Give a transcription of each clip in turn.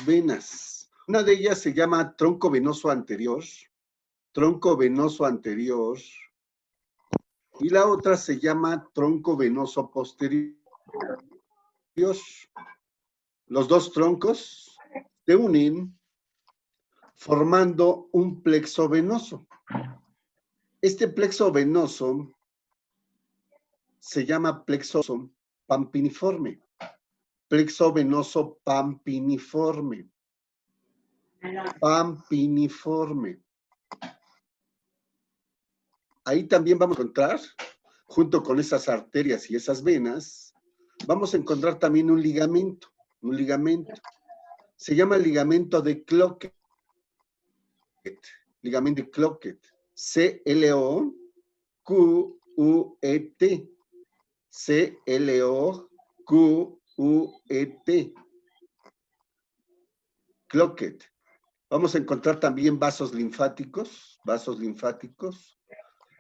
venas. Una de ellas se llama tronco venoso anterior, y la otra se llama tronco venoso posterior. Los dos troncos se unen formando un plexo venoso. Este plexo venoso se llama plexo pampiniforme. Plexo venoso pampiniforme. Pampiniforme. Ahí también vamos a encontrar, junto con esas arterias y esas venas, vamos a encontrar también un ligamento. Se llama ligamento de Cloquet. Ligamento de Cloquet. C-L-O-Q-U-E-T. C-L-O-Q-U-E-T. Cloquet. Vamos a encontrar también vasos linfáticos,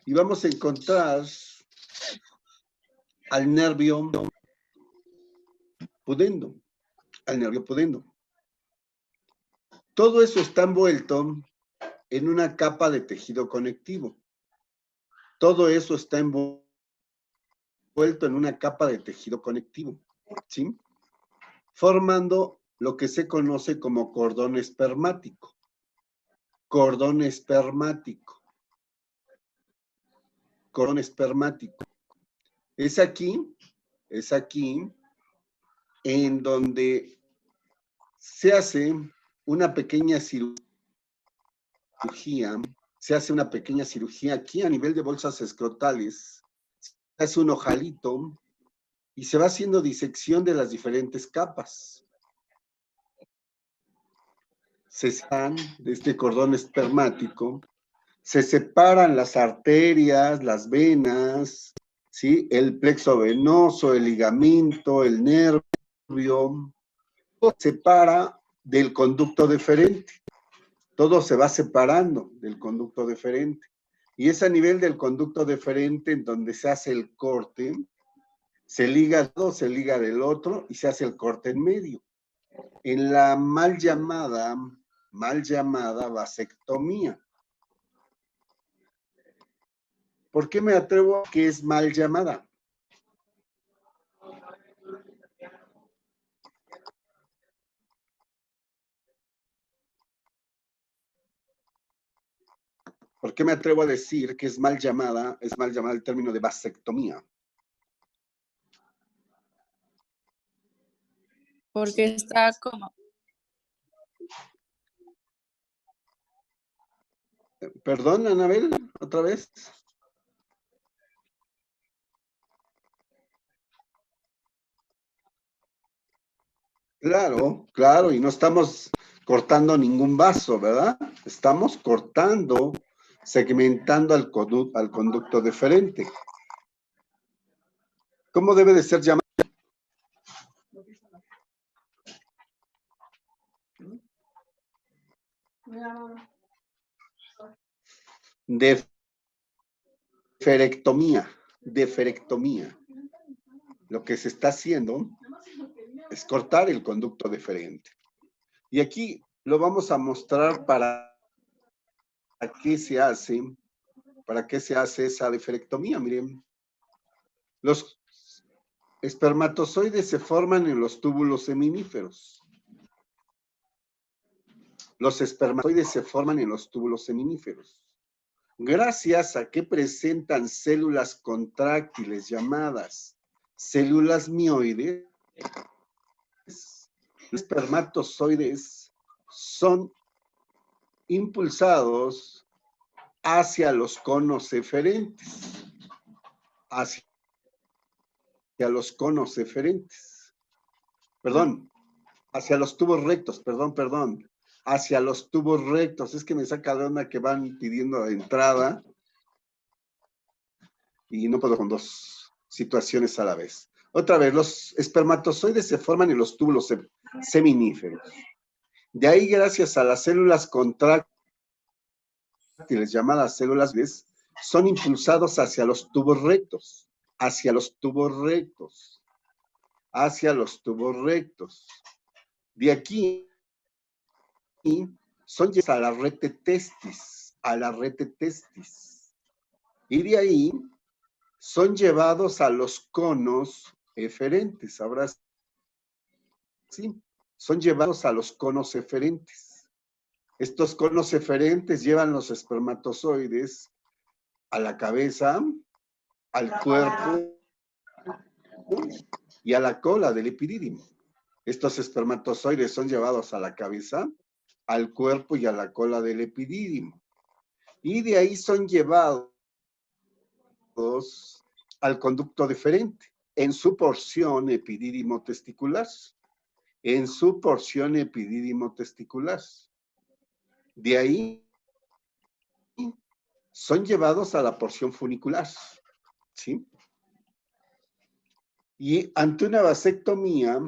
y vamos a encontrar al nervio pudendo, Todo eso está envuelto en una capa de tejido conectivo. ¿Sí? Formando lo que se conoce como cordón espermático. Es aquí en donde se hace una pequeña cirugía, aquí a nivel de bolsas escrotales, se hace un ojalito y se va haciendo disección de las diferentes capas. Se separan de este cordón espermático, se separan las arterias, las venas, ¿sí? El plexo venoso, el ligamento, el nervio, todo se separa del conducto deferente. Todo se va separando del conducto deferente. Y es a nivel del conducto deferente en donde se hace el corte, se liga del otro y se hace el corte en medio. En la mal llamada vasectomía. ¿Por qué me atrevo a que es mal llamada? ¿Por qué me atrevo a decir que es mal llamada el término de vasectomía? Porque está como... Perdón, Anabel, otra vez. Claro, y no estamos cortando ningún vaso, ¿verdad? Estamos cortando, segmentando al conducto deferente. ¿Cómo debe de ser llamado? Deferectomía. Lo que se está haciendo es cortar el conducto deferente. Y aquí lo vamos a mostrar para qué se hace esa deferectomía. Miren, los espermatozoides se forman en los túbulos seminíferos. Gracias a que presentan células contráctiles llamadas células mioides, los espermatozoides son impulsados hacia los conos eferentes. Hacia los tubos rectos, hacia los tubos rectos. Es que me saca de onda que van pidiendo entrada y no puedo con dos situaciones a la vez. Otra vez, los espermatozoides se forman en los túbulos seminíferos. De ahí, gracias a las células contráctiles llamadas células mioides, son impulsados hacia los tubos rectos. De aquí, son llevados a la rete testis, y de ahí son llevados a los conos eferentes. Ahora sí, son llevados a los conos eferentes. Estos conos eferentes llevan los espermatozoides a la cabeza, al cuerpo y a la cola del epidídimo. Estos espermatozoides son llevados a la cabeza, al cuerpo y a la cola del epidídimo. Y de ahí son llevados al conducto deferente, en su porción epidídimo testicular. En su porción epidídimo testicular. De ahí son llevados a la porción funicular, ¿sí? Y ante una vasectomía,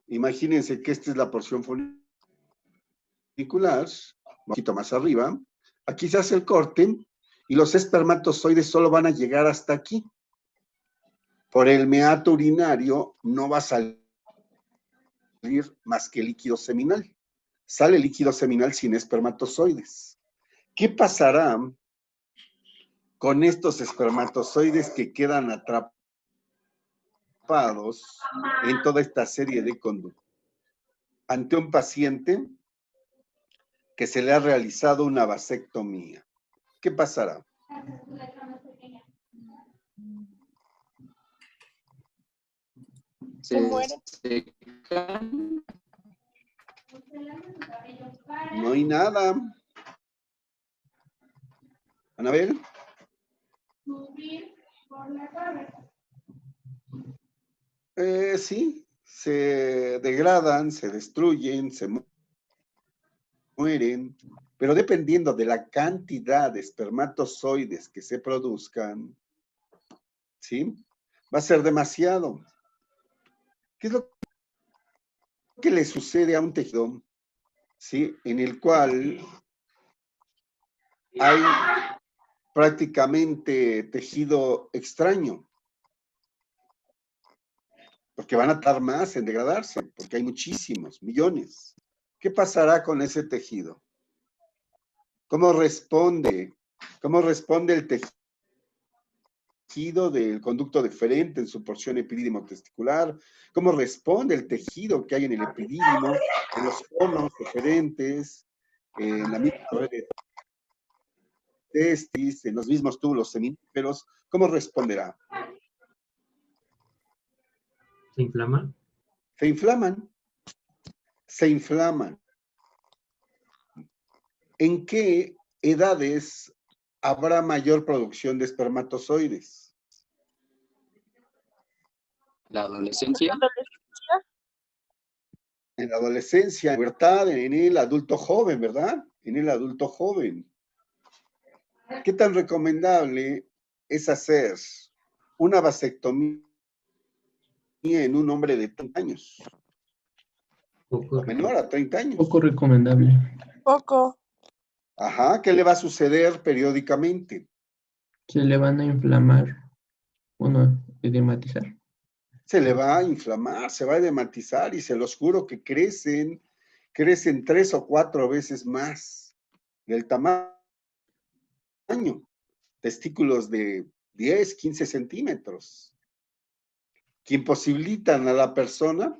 imagínense que esta es la porción funicular, un poquito más arriba, aquí se hace el corte y los espermatozoides solo van a llegar hasta aquí. Por el meato urinario no va a salir más que líquido seminal. Sale líquido seminal sin espermatozoides. ¿Qué pasará con estos espermatozoides que quedan atrapados en toda esta serie de conductas? Ante un paciente que se le ha realizado una vasectomía, ¿qué pasará? Se muere. No hay nada. ¿Van a ver? Sí, se degradan, se destruyen, se mueren, pero dependiendo de la cantidad de espermatozoides que se produzcan, ¿sí? Va a ser demasiado. ¿Qué es lo que le sucede a un tejido, ¿sí? En el cual hay prácticamente tejido extraño, porque van a tardar más en degradarse, porque hay muchísimos, millones. ¿Qué pasará con ese tejido? ¿Cómo responde el tejido del conducto deferente en su porción epidídimo testicular? ¿Cómo responde el tejido que hay en el epidídimo, en los conos deferentes, en la misma red de testis, en los mismos túbulos seminíferos? ¿Cómo responderá? ¿Se inflama? Se inflaman. Se inflaman. ¿En qué edades habrá mayor producción de espermatozoides? La adolescencia. En la adolescencia, en la pubertad, en el adulto joven, ¿verdad? En el adulto joven. ¿Qué tan recomendable es hacer una vasectomía en un hombre de 30 años? Poco, O menor a 30 años. poco recomendable. Poco. Ajá, ¿qué le va a suceder periódicamente? Se le van a inflamar, bueno, edematizar. Se le va a inflamar, se va a edematizar y se los juro que crecen 3 o 4 veces más del tamaño. Testículos de 10, 15 centímetros, que imposibilitan a la persona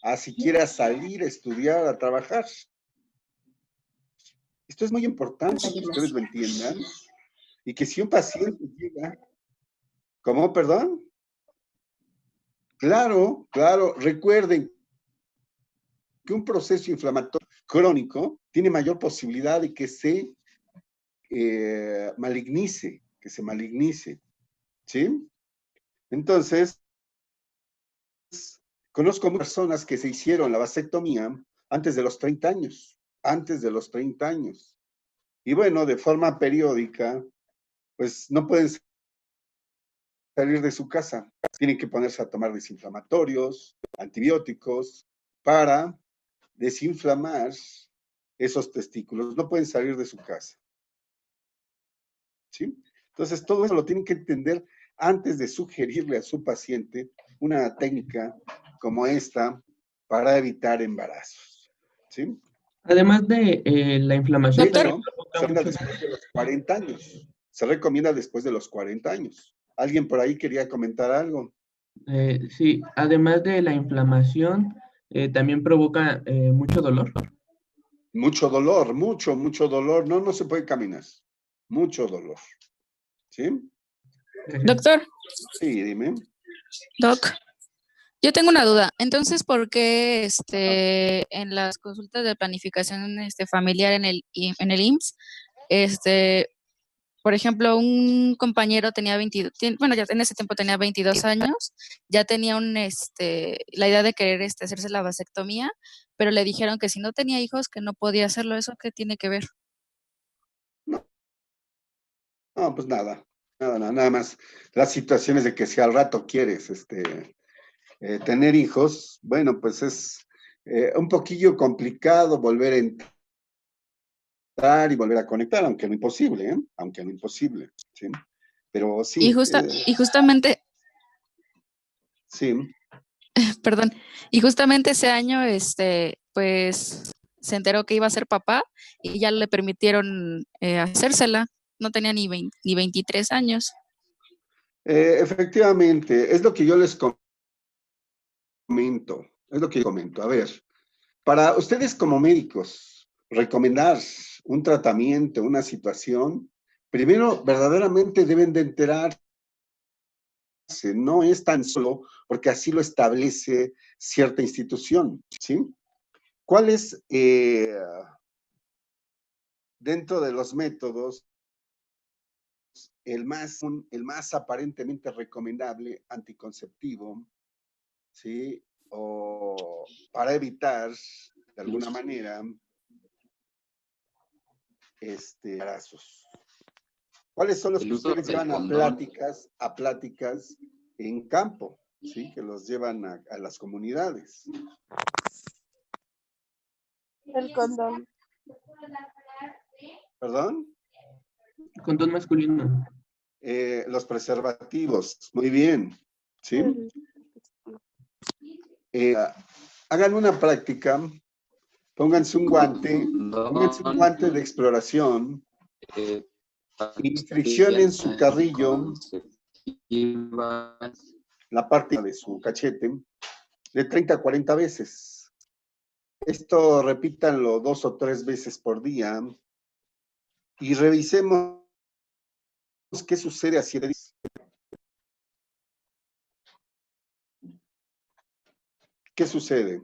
a siquiera salir a estudiar, a trabajar. Esto es muy importante que ustedes lo entiendan y que si un paciente llega, ¿cómo, perdón? Claro, claro, recuerden que un proceso inflamatorio crónico tiene mayor posibilidad de que se malignice, ¿sí? Entonces, conozco personas que se hicieron la vasectomía antes de los 30 años, Y bueno, de forma periódica, pues no pueden salir de su casa. Tienen que ponerse a tomar desinflamatorios, antibióticos, para desinflamar esos testículos. No pueden salir de su casa. ¿Sí? Entonces, todo eso lo tienen que entender antes de sugerirle a su paciente una técnica como esta para evitar embarazos. ¿Sí? Además de la inflamación, Doctor. también Pero provoca se recomienda mucho. después de los 40 años. Se recomienda después de los 40 años. ¿Alguien por ahí quería comentar algo? Sí, además de la inflamación, también provoca mucho dolor. Mucho dolor, mucho dolor. No, no se puede caminar. Mucho dolor. ¿Sí? Doctor, Sí, dime. doc, yo tengo una duda. Entonces, ¿por qué en las consultas de planificación familiar en el IMSS, por ejemplo, un compañero tenía 22, bueno, ya en ese tiempo tenía 22 años, ya tenía la idea de querer hacerse la vasectomía, pero le dijeron que si no tenía hijos, que no podía hacerlo? ¿Eso qué tiene que ver? No, no, pues nada. Nada más. Las situaciones de que si al rato quieres tener hijos, bueno, pues es un poquillo complicado volver a entrar y volver a conectar, aunque no imposible, ¿eh? Aunque no imposible, ¿sí? Pero Y, sí, y justamente, sí. perdón, y justamente ese año, pues se enteró que iba a ser papá y ya le permitieron hacérsela. No tenía ni 23 años. Efectivamente, es lo que yo les comento, es lo que yo comento. A ver, para ustedes como médicos, recomendar un tratamiento, una situación, primero verdaderamente deben de enterarse, no es tan solo porque así lo establece cierta institución, ¿sí? ¿Cuál es dentro de los métodos el más aparentemente recomendable anticonceptivo, ¿sí? O para evitar, de alguna manera, embarazos. ¿Cuáles son los El que uso ustedes del llevan condón. a pláticas en campo, ¿sí? Que los llevan a las comunidades? El condón. ¿Perdón? Condón masculino. Los preservativos, muy bien, ¿sí? El- Eh, hagan una práctica, pónganse un Condón, guante de exploración eh, y friccionen pastillas su carrillo, anticonceptivas. la parte de su cachete, de 30 a 40 veces. Esto repítanlo 2 o 3 veces por día y revisemos qué sucede a 7 días. ¿Qué sucede?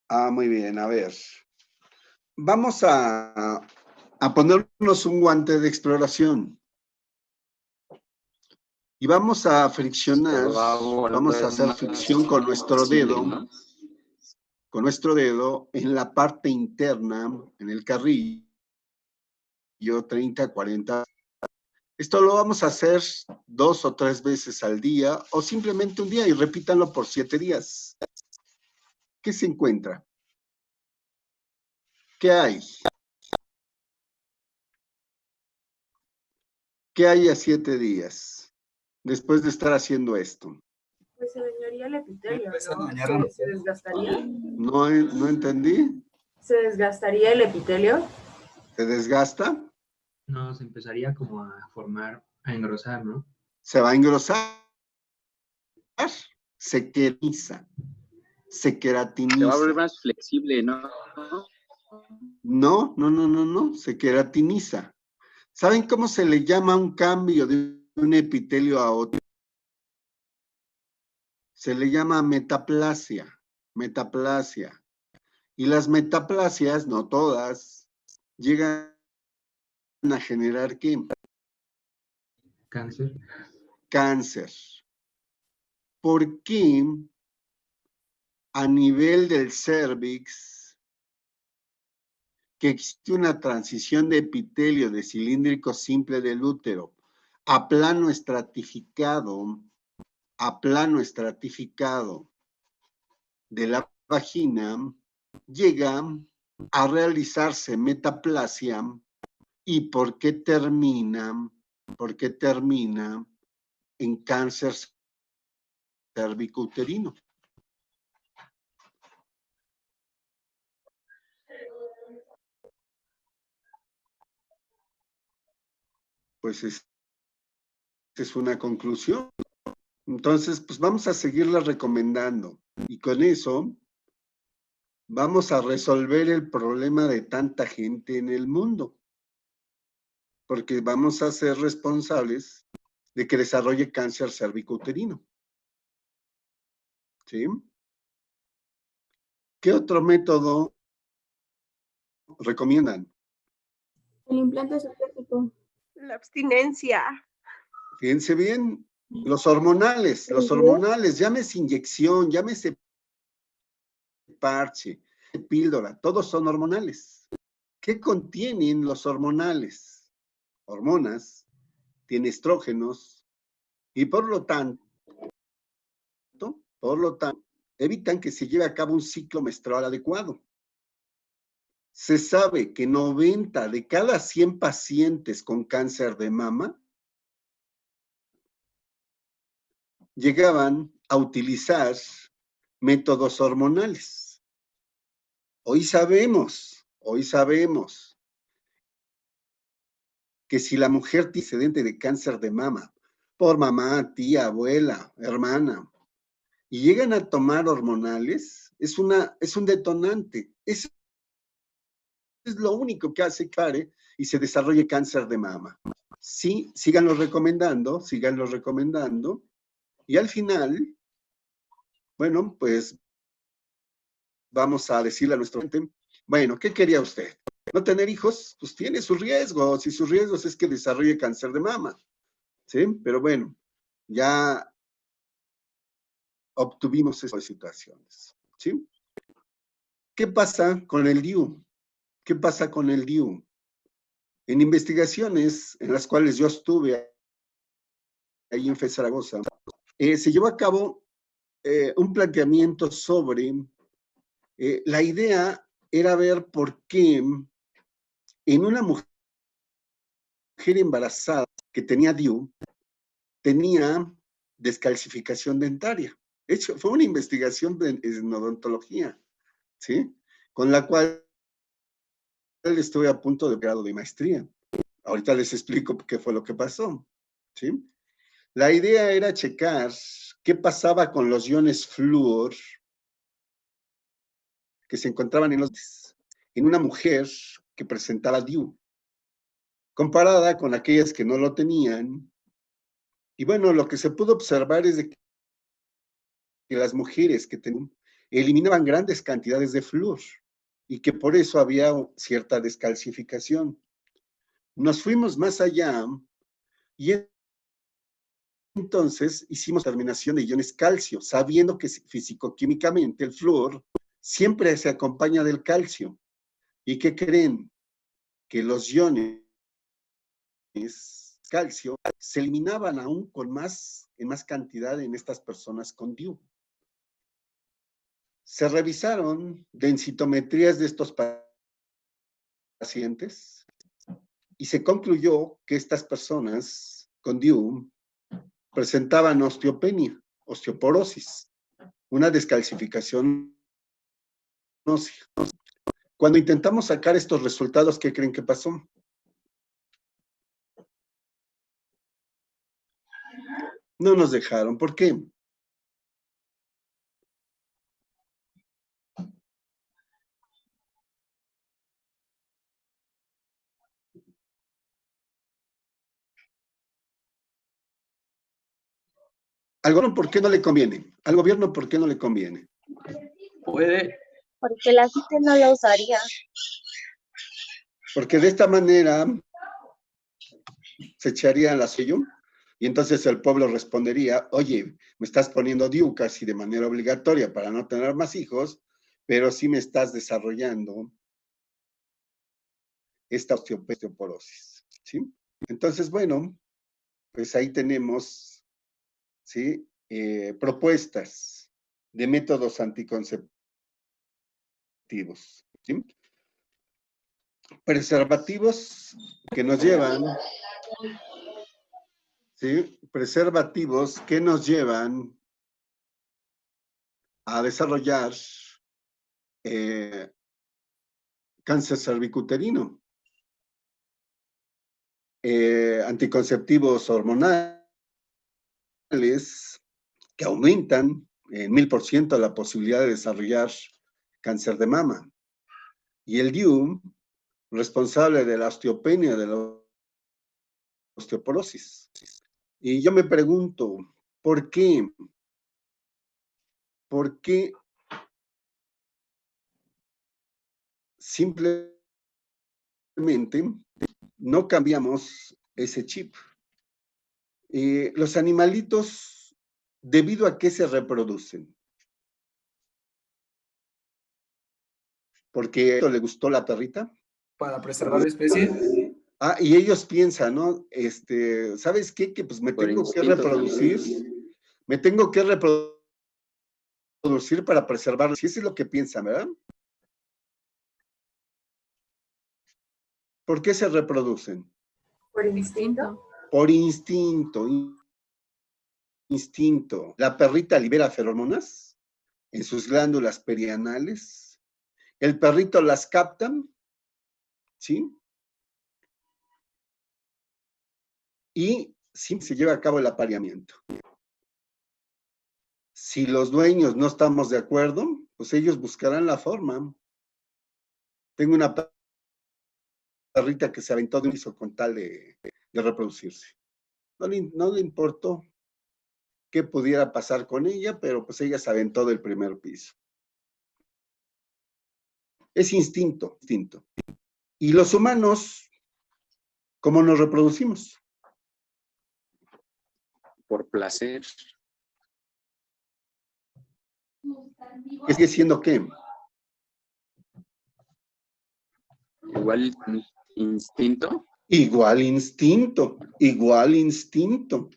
Ah, muy bien, a ver. Vamos a ponernos un guante de exploración y vamos a Se friccionar, va a vamos a volver hacer más fricción flexible, ¿no? con nuestro dedo en la parte interna, en el carrillo, 30, 40. Esto lo vamos a hacer 2 o 3 veces al día o simplemente un día y repítanlo por 7 días. ¿Qué se encuentra? ¿Qué hay? ¿Qué hay a 7 días después de estar haciendo esto? Pues se dañaría el epitelio, ¿no? ¿Se desgastaría? No entendí. ¿Se desgastaría el epitelio? ¿Se desgasta? No, se empezaría como a formar, a engrosar, ¿no? ¿Se va a engrosar? Se queratiza. Se Se va a queratiniza. volver más flexible, ¿no? No. Se queratiniza. ¿Saben cómo se le llama un cambio de un epitelio a otro? Se le llama metaplasia. Metaplasia. Y las metaplasias, no todas, llegan a generar ¿qué? Cáncer. Cáncer. ¿Por qué a nivel del cérvix, que existe una transición de epitelio de cilíndrico simple del útero a plano estratificado de la vagina, llega a realizarse metaplasia? ¿Y por qué termina? ¿Por qué termina en cáncer cervicouterino. Pues es una conclusión. Entonces, pues vamos a seguirla recomendando. Y con eso vamos a resolver el problema de tanta gente en el mundo. Porque vamos a ser responsables de que desarrolle cáncer cervicouterino. ¿Sí? ¿Qué otro método recomiendan? El implante sucesivo. La abstinencia. Fíjense bien, los hormonales, llámese inyección, llámese parche, píldora, todos son hormonales. ¿Qué contienen los hormonales? Hormonas, tiene estrógenos y por lo tanto, evitan que se lleve a cabo un ciclo menstrual adecuado. Se sabe que 90 de cada 100 pacientes con cáncer de mama llegaban a utilizar métodos hormonales. Hoy sabemos que si la mujer tiene antecedente de cáncer de mama por mamá, tía, abuela, hermana, y llegan a tomar hormonales, es un detonante. Eso es lo único que hace que y se desarrolle cáncer de mama. Sí, síganlo recomendando, y al final, bueno, pues vamos a decirle a nuestro gente, bueno, ¿qué quería usted? ¿No tener hijos? Pues tiene sus riesgos, y sus riesgos es que desarrolle cáncer de mama, ¿sí? Pero bueno, ya obtuvimos esas situaciones, ¿sí? ¿Qué pasa con el DIU? ¿Qué pasa con el DIU? En investigaciones en las cuales yo estuve ahí en FE Zaragoza, se llevó a cabo un planteamiento sobre, la idea era ver por qué en una mujer embarazada que tenía DIU, tenía descalcificación dentaria. De hecho, fue una investigación en odontología, ¿sí? Con la cual estuve a punto de grado de maestría. Ahorita les explico qué fue lo que pasó, ¿sí? La idea era checar qué pasaba con los iones flúor que se encontraban en una mujer que presentaba DIU, comparada con aquellas que no lo tenían. Y bueno, lo que se pudo observar es de que las mujeres que tenían eliminaban grandes cantidades de flúor y que por eso había cierta descalcificación. Nos fuimos más allá y entonces hicimos terminación de iones calcio, sabiendo que físico-químicamente el flúor siempre se acompaña del calcio. ¿Y qué creen? Que los iones calcio se eliminaban aún en más cantidad en estas personas con DIU. Se revisaron densitometrías de estos pacientes y se concluyó que estas personas con DIU presentaban osteopenia, osteoporosis, una descalcificación ósea. Cuando intentamos sacar estos resultados, ¿qué creen que pasó? No nos dejaron. ¿Por qué? Al gobierno, ¿por qué no le conviene? Al gobierno, ¿por qué no le conviene? Puede, Porque la gente no la usaría. Porque de esta manera se echaría la sello y entonces el pueblo respondería, oye, me estás poniendo DIU casi de manera obligatoria para no tener más hijos, pero sí me estás desarrollando esta osteoporosis, ¿sí? Entonces, bueno, pues ahí tenemos, ¿sí? Propuestas de métodos anticonceptivos, ¿sí? Preservativos que nos llevan ¿sí? Preservativos que nos llevan a desarrollar cáncer cervicuterino, anticonceptivos hormonales que aumentan en 1000% la posibilidad de desarrollar cáncer de mama. Y el DIU, responsable de la osteopenia, de la osteoporosis. Y yo me pregunto, ¿por qué? ¿Por qué simplemente no cambiamos ese chip? Los animalitos, ¿debido a qué se reproducen? ¿Porque le gustó la perrita? Para preservar la especie. Ah, y ellos piensan, ¿no? ¿Sabes qué? Que pues me Por tengo que instinto reproducir, también. me tengo que reproducir para preservarlo. Si eso es lo que piensan, ¿verdad? ¿Por qué se reproducen? Por instinto. Por instinto. Instinto. La perrita libera feromonas en sus glándulas perianales. El perrito las capta, ¿sí? Y sí se lleva a cabo el apareamiento. Si los dueños no estamos de acuerdo, pues ellos buscarán la forma. Tengo una perrita que se aventó de un piso con tal de reproducirse. No le importó qué pudiera pasar con ella, pero pues ella se aventó del primer piso. Es instinto, instinto. Y los humanos, ¿cómo nos reproducimos? Por placer. ¿Qué sigue siendo qué? Igual instinto. Igual instinto, igual instinto.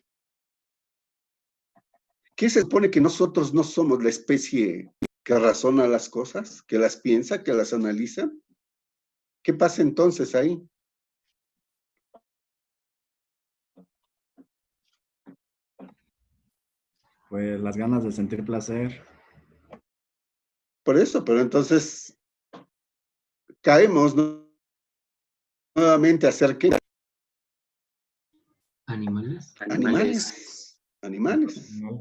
¿Qué se supone que nosotros no somos la especie que razona las cosas, que las piensa, que las analiza? ¿Qué pasa entonces ahí? Pues las ganas de sentir placer. Por eso, pero entonces caemos nuevamente a hacer ¿qué? ¿Animales? Animales.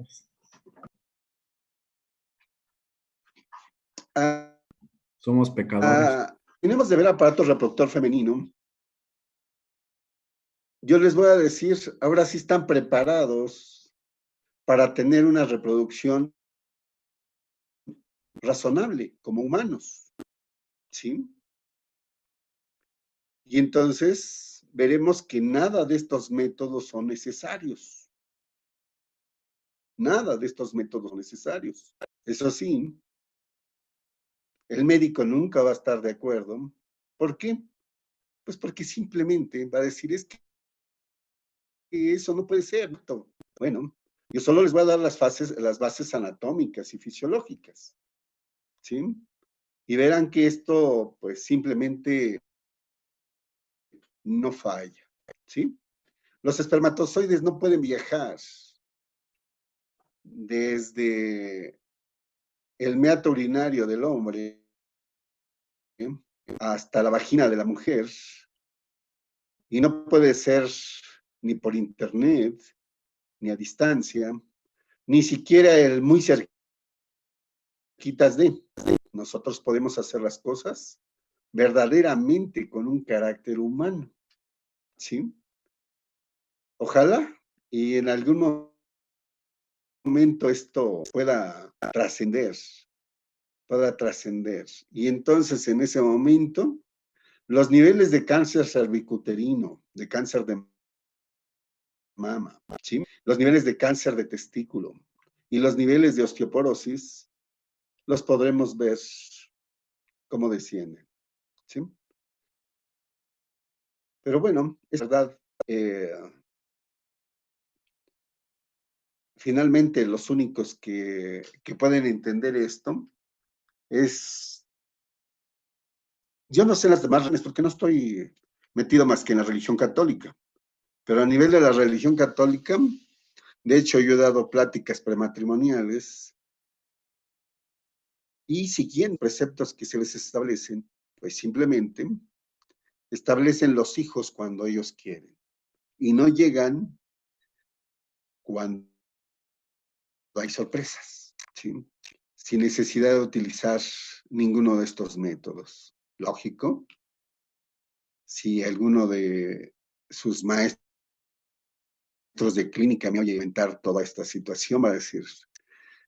Somos pecadores. Tenemos de ver aparato reproductor femenino. Yo les voy a decir, ahora sí están preparados para tener una reproducción razonable como humanos, ¿sí? Y entonces veremos que nada de estos métodos son necesarios. Nada de estos métodos son necesarios. Eso sí, el médico nunca va a estar de acuerdo. ¿Por qué? Pues porque simplemente va a decir, es que eso no puede ser. Bueno, yo solo les voy a dar las bases anatómicas y fisiológicas, ¿sí? Y verán que esto, pues, simplemente no falla, ¿sí? Los espermatozoides no pueden viajar desde el meato urinario del hombre hasta la vagina de la mujer, y no puede ser ni por internet, ni a distancia, ni siquiera el muy cerquitas de. Nosotros podemos hacer las cosas verdaderamente con un carácter humano, ¿sí? Ojalá y en algún momento esto pueda trascender, y entonces en ese momento los niveles de cáncer cervicuterino, de cáncer de mama, ¿sí? Los niveles de cáncer de testículo y los niveles de osteoporosis los podremos ver cómo descienden, ¿sí? Pero bueno, es verdad, finalmente los únicos que pueden entender esto es, yo no sé las demás religiones porque no estoy metido más que en la religión católica, Pero a nivel de la religión católica, de hecho yo he dado pláticas prematrimoniales y siguiendo preceptos que se les establecen, pues simplemente establecen los hijos cuando ellos quieren y no llegan cuando hay sorpresas, ¿sí? Sin necesidad de utilizar ninguno de estos métodos. Lógico, si alguno de sus maestros de clínica me oye inventar toda esta situación, va a decir,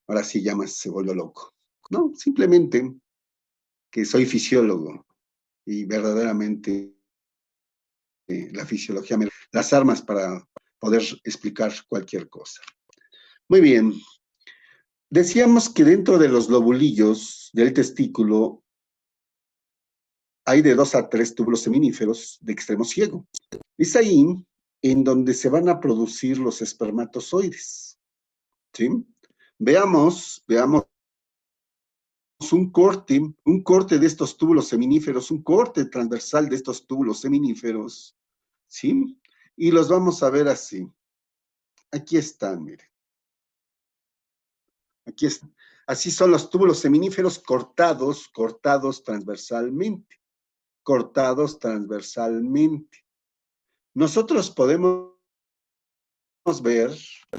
ahora sí ya más se vuelve loco. No, simplemente que soy fisiólogo y verdaderamente la fisiología me da las armas para poder explicar cualquier cosa. Muy bien. Decíamos que dentro de los lobulillos del testículo hay de 2 a 3 túbulos seminíferos de extremo ciego. Es ahí en donde se van a producir los espermatozoides. ¿Sí? Veamos un corte de estos túbulos seminíferos, un corte transversal de estos túbulos seminíferos, ¿sí? Y los vamos a ver así. Aquí están, miren. Aquí están. Así son los túbulos seminíferos cortados transversalmente. Cortados transversalmente. Nosotros podemos ver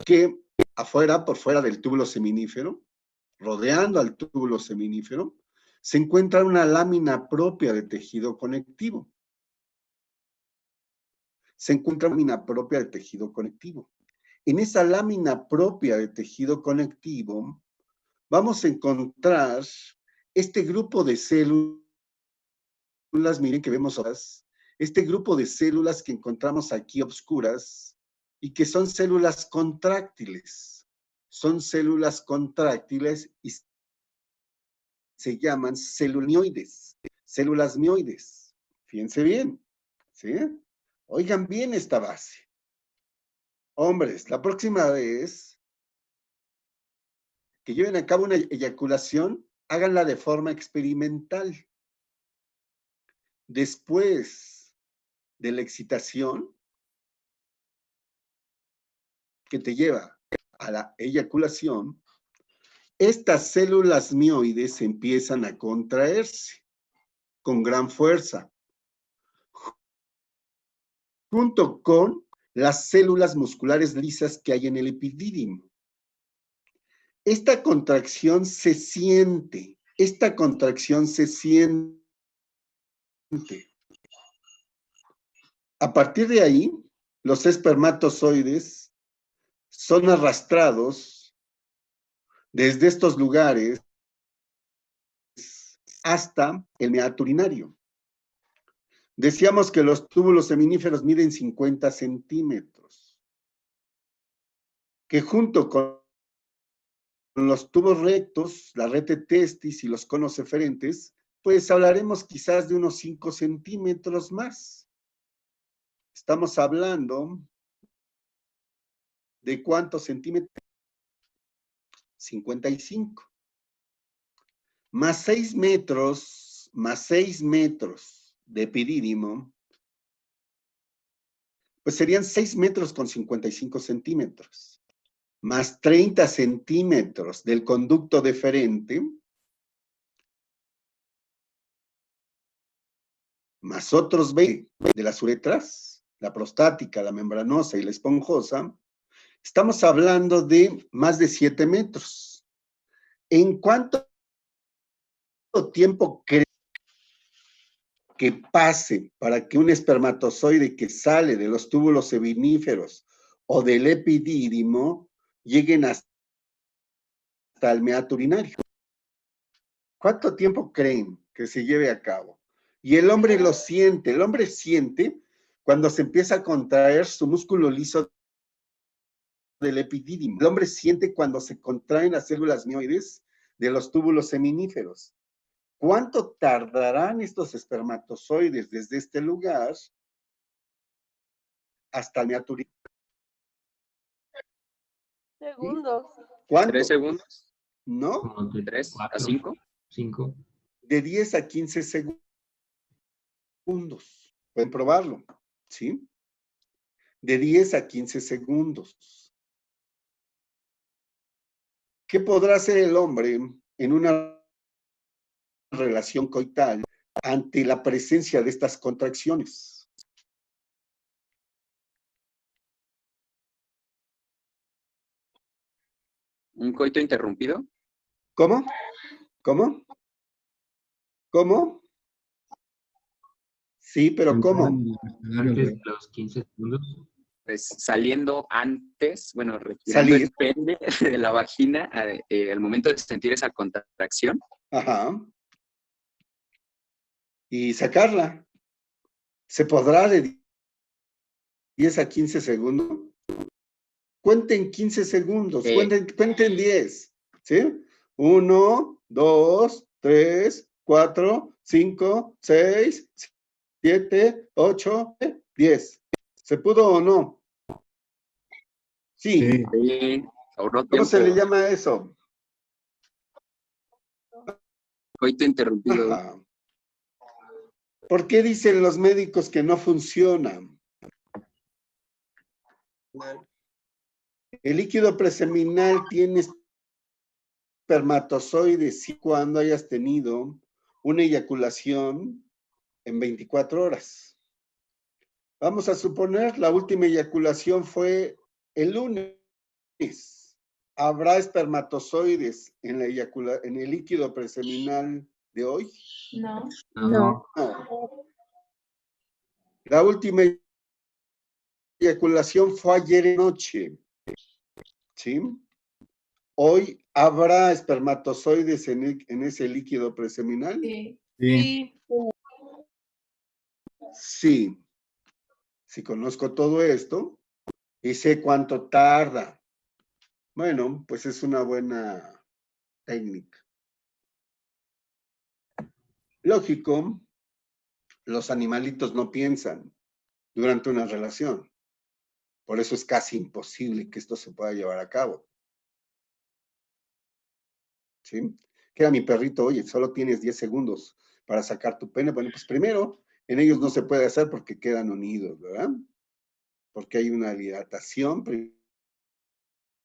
que afuera, por fuera del túbulo seminífero, rodeando al túbulo seminífero, se encuentra una lámina propia de tejido conectivo. Se encuentra una lámina propia de tejido conectivo. En esa lámina propia de tejido conectivo, vamos a encontrar este grupo de células, miren que vemos este grupo de células que encontramos aquí obscuras y que son células contráctiles. Son células contráctiles y se llaman células mioides. Fíjense bien, ¿sí? Oigan bien esta base. Hombres, la próxima vez que lleven a cabo una eyaculación, háganla de forma experimental. Después de la excitación que te lleva a la eyaculación, estas células mioides empiezan a contraerse con gran fuerza, junto con las células musculares lisas que hay en el epidídimo. Esta contracción se siente. A partir de ahí, los espermatozoides son arrastrados desde estos lugares hasta el meato urinario. Decíamos que los túbulos seminíferos miden 50 centímetros, que junto con los tubos rectos, la rete testis y los conos eferentes, pues hablaremos quizás de unos 5 centímetros más. Estamos hablando de ¿cuántos centímetros? 55. Más 6 metros de epidídimo, pues serían 6 metros con 55 centímetros. Más 30 centímetros del conducto deferente, más otros 20 de las uretras, la prostática, la membranosa y la esponjosa, estamos hablando de más de 7 metros. ¿En cuánto tiempo creen que pase para que un espermatozoide que sale de los túbulos seminíferos o del epidídimo lleguen hasta el meato urinario? ¿Cuánto tiempo creen que se lleve a cabo? Y el hombre lo siente, el hombre siente cuando se empieza a contraer su músculo liso del epidídimo. El hombre siente cuando se contraen las células mioides de los túbulos seminíferos. ¿Cuánto tardarán estos espermatozoides desde este lugar hasta el meato urinario? Segundos. ¿Cuánto? 3 segundos. ¿No? Como de 3 a 4, 5. 5. De 10 a 15 segundos. Pueden probarlo, ¿sí? de 10 a 15 segundos. ¿Qué podrá hacer el hombre en una relación coital ante la presencia de estas contracciones? ¿Un coito interrumpido? ¿Cómo? ¿Cómo? ¿Cómo? Sí, pero ¿cómo? Antes de los 15 segundos. Pues saliendo antes, bueno, retirando Salir. el pene de la vagina al momento de sentir esa contracción. Ajá. Y sacarla. ¿Se podrá de 10 a 15 segundos? Cuenten 15 segundos, cuenten 10, ¿sí? 1, 2, 3, 4, 5, 6, 7, 8, 10. ¿Se pudo o no? Sí. Sí. Ahorró ¿Cómo se le tiempo. llama eso? Coito interrumpido. Ajá. ¿Por qué dicen los médicos que no funciona? El líquido preseminal tiene espermatozoides cuando hayas tenido una eyaculación en 24 horas. Vamos a suponer la última eyaculación fue el lunes. ¿Habrá espermatozoides en el líquido preseminal de hoy? No. No. No. La última eyaculación fue ayer noche. ¿Sí? ¿Hoy habrá espermatozoides en ese líquido preseminal? Sí. Sí. Sí. Si conozco todo esto y sé cuánto tarda. Bueno, pues es una buena técnica. Lógico, los animalitos no piensan durante una relación. Por eso es casi imposible que esto se pueda llevar a cabo. ¿Sí? Queda mi perrito, oye, solo tienes 10 segundos para sacar tu pene. Bueno, pues primero, en ellos no se puede hacer porque quedan unidos, ¿verdad? Porque hay una dilatación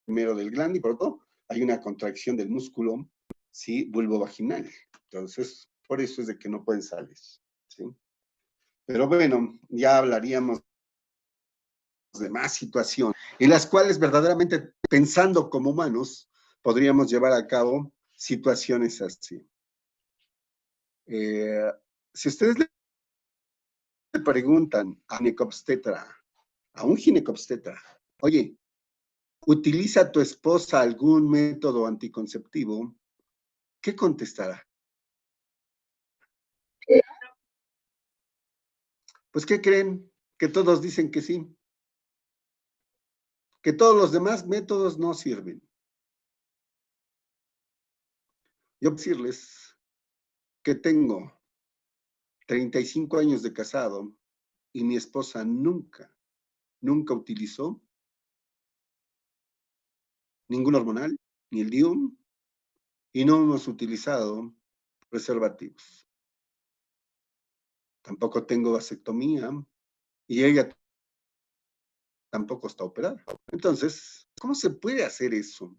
primero del glande y por otro, hay una contracción del músculo, ¿sí? Vulvovaginal. Entonces, por eso es de que no pueden salir, ¿sí? Pero bueno, ya hablaríamos de más situaciones en las cuales verdaderamente pensando como humanos podríamos llevar a cabo situaciones así. Si ustedes le preguntan a un ginecobstetra, oye, ¿utiliza tu esposa algún método anticonceptivo? ¿Qué contestará? Pues, ¿qué creen? Que todos dicen que sí. Que todos los demás métodos no sirven. Yo decirles que tengo 35 años de casado y mi esposa nunca utilizó ningún hormonal, ni el DIU, y no hemos utilizado preservativos. Tampoco tengo vasectomía y ella tampoco está operada. Entonces, ¿cómo se puede hacer eso?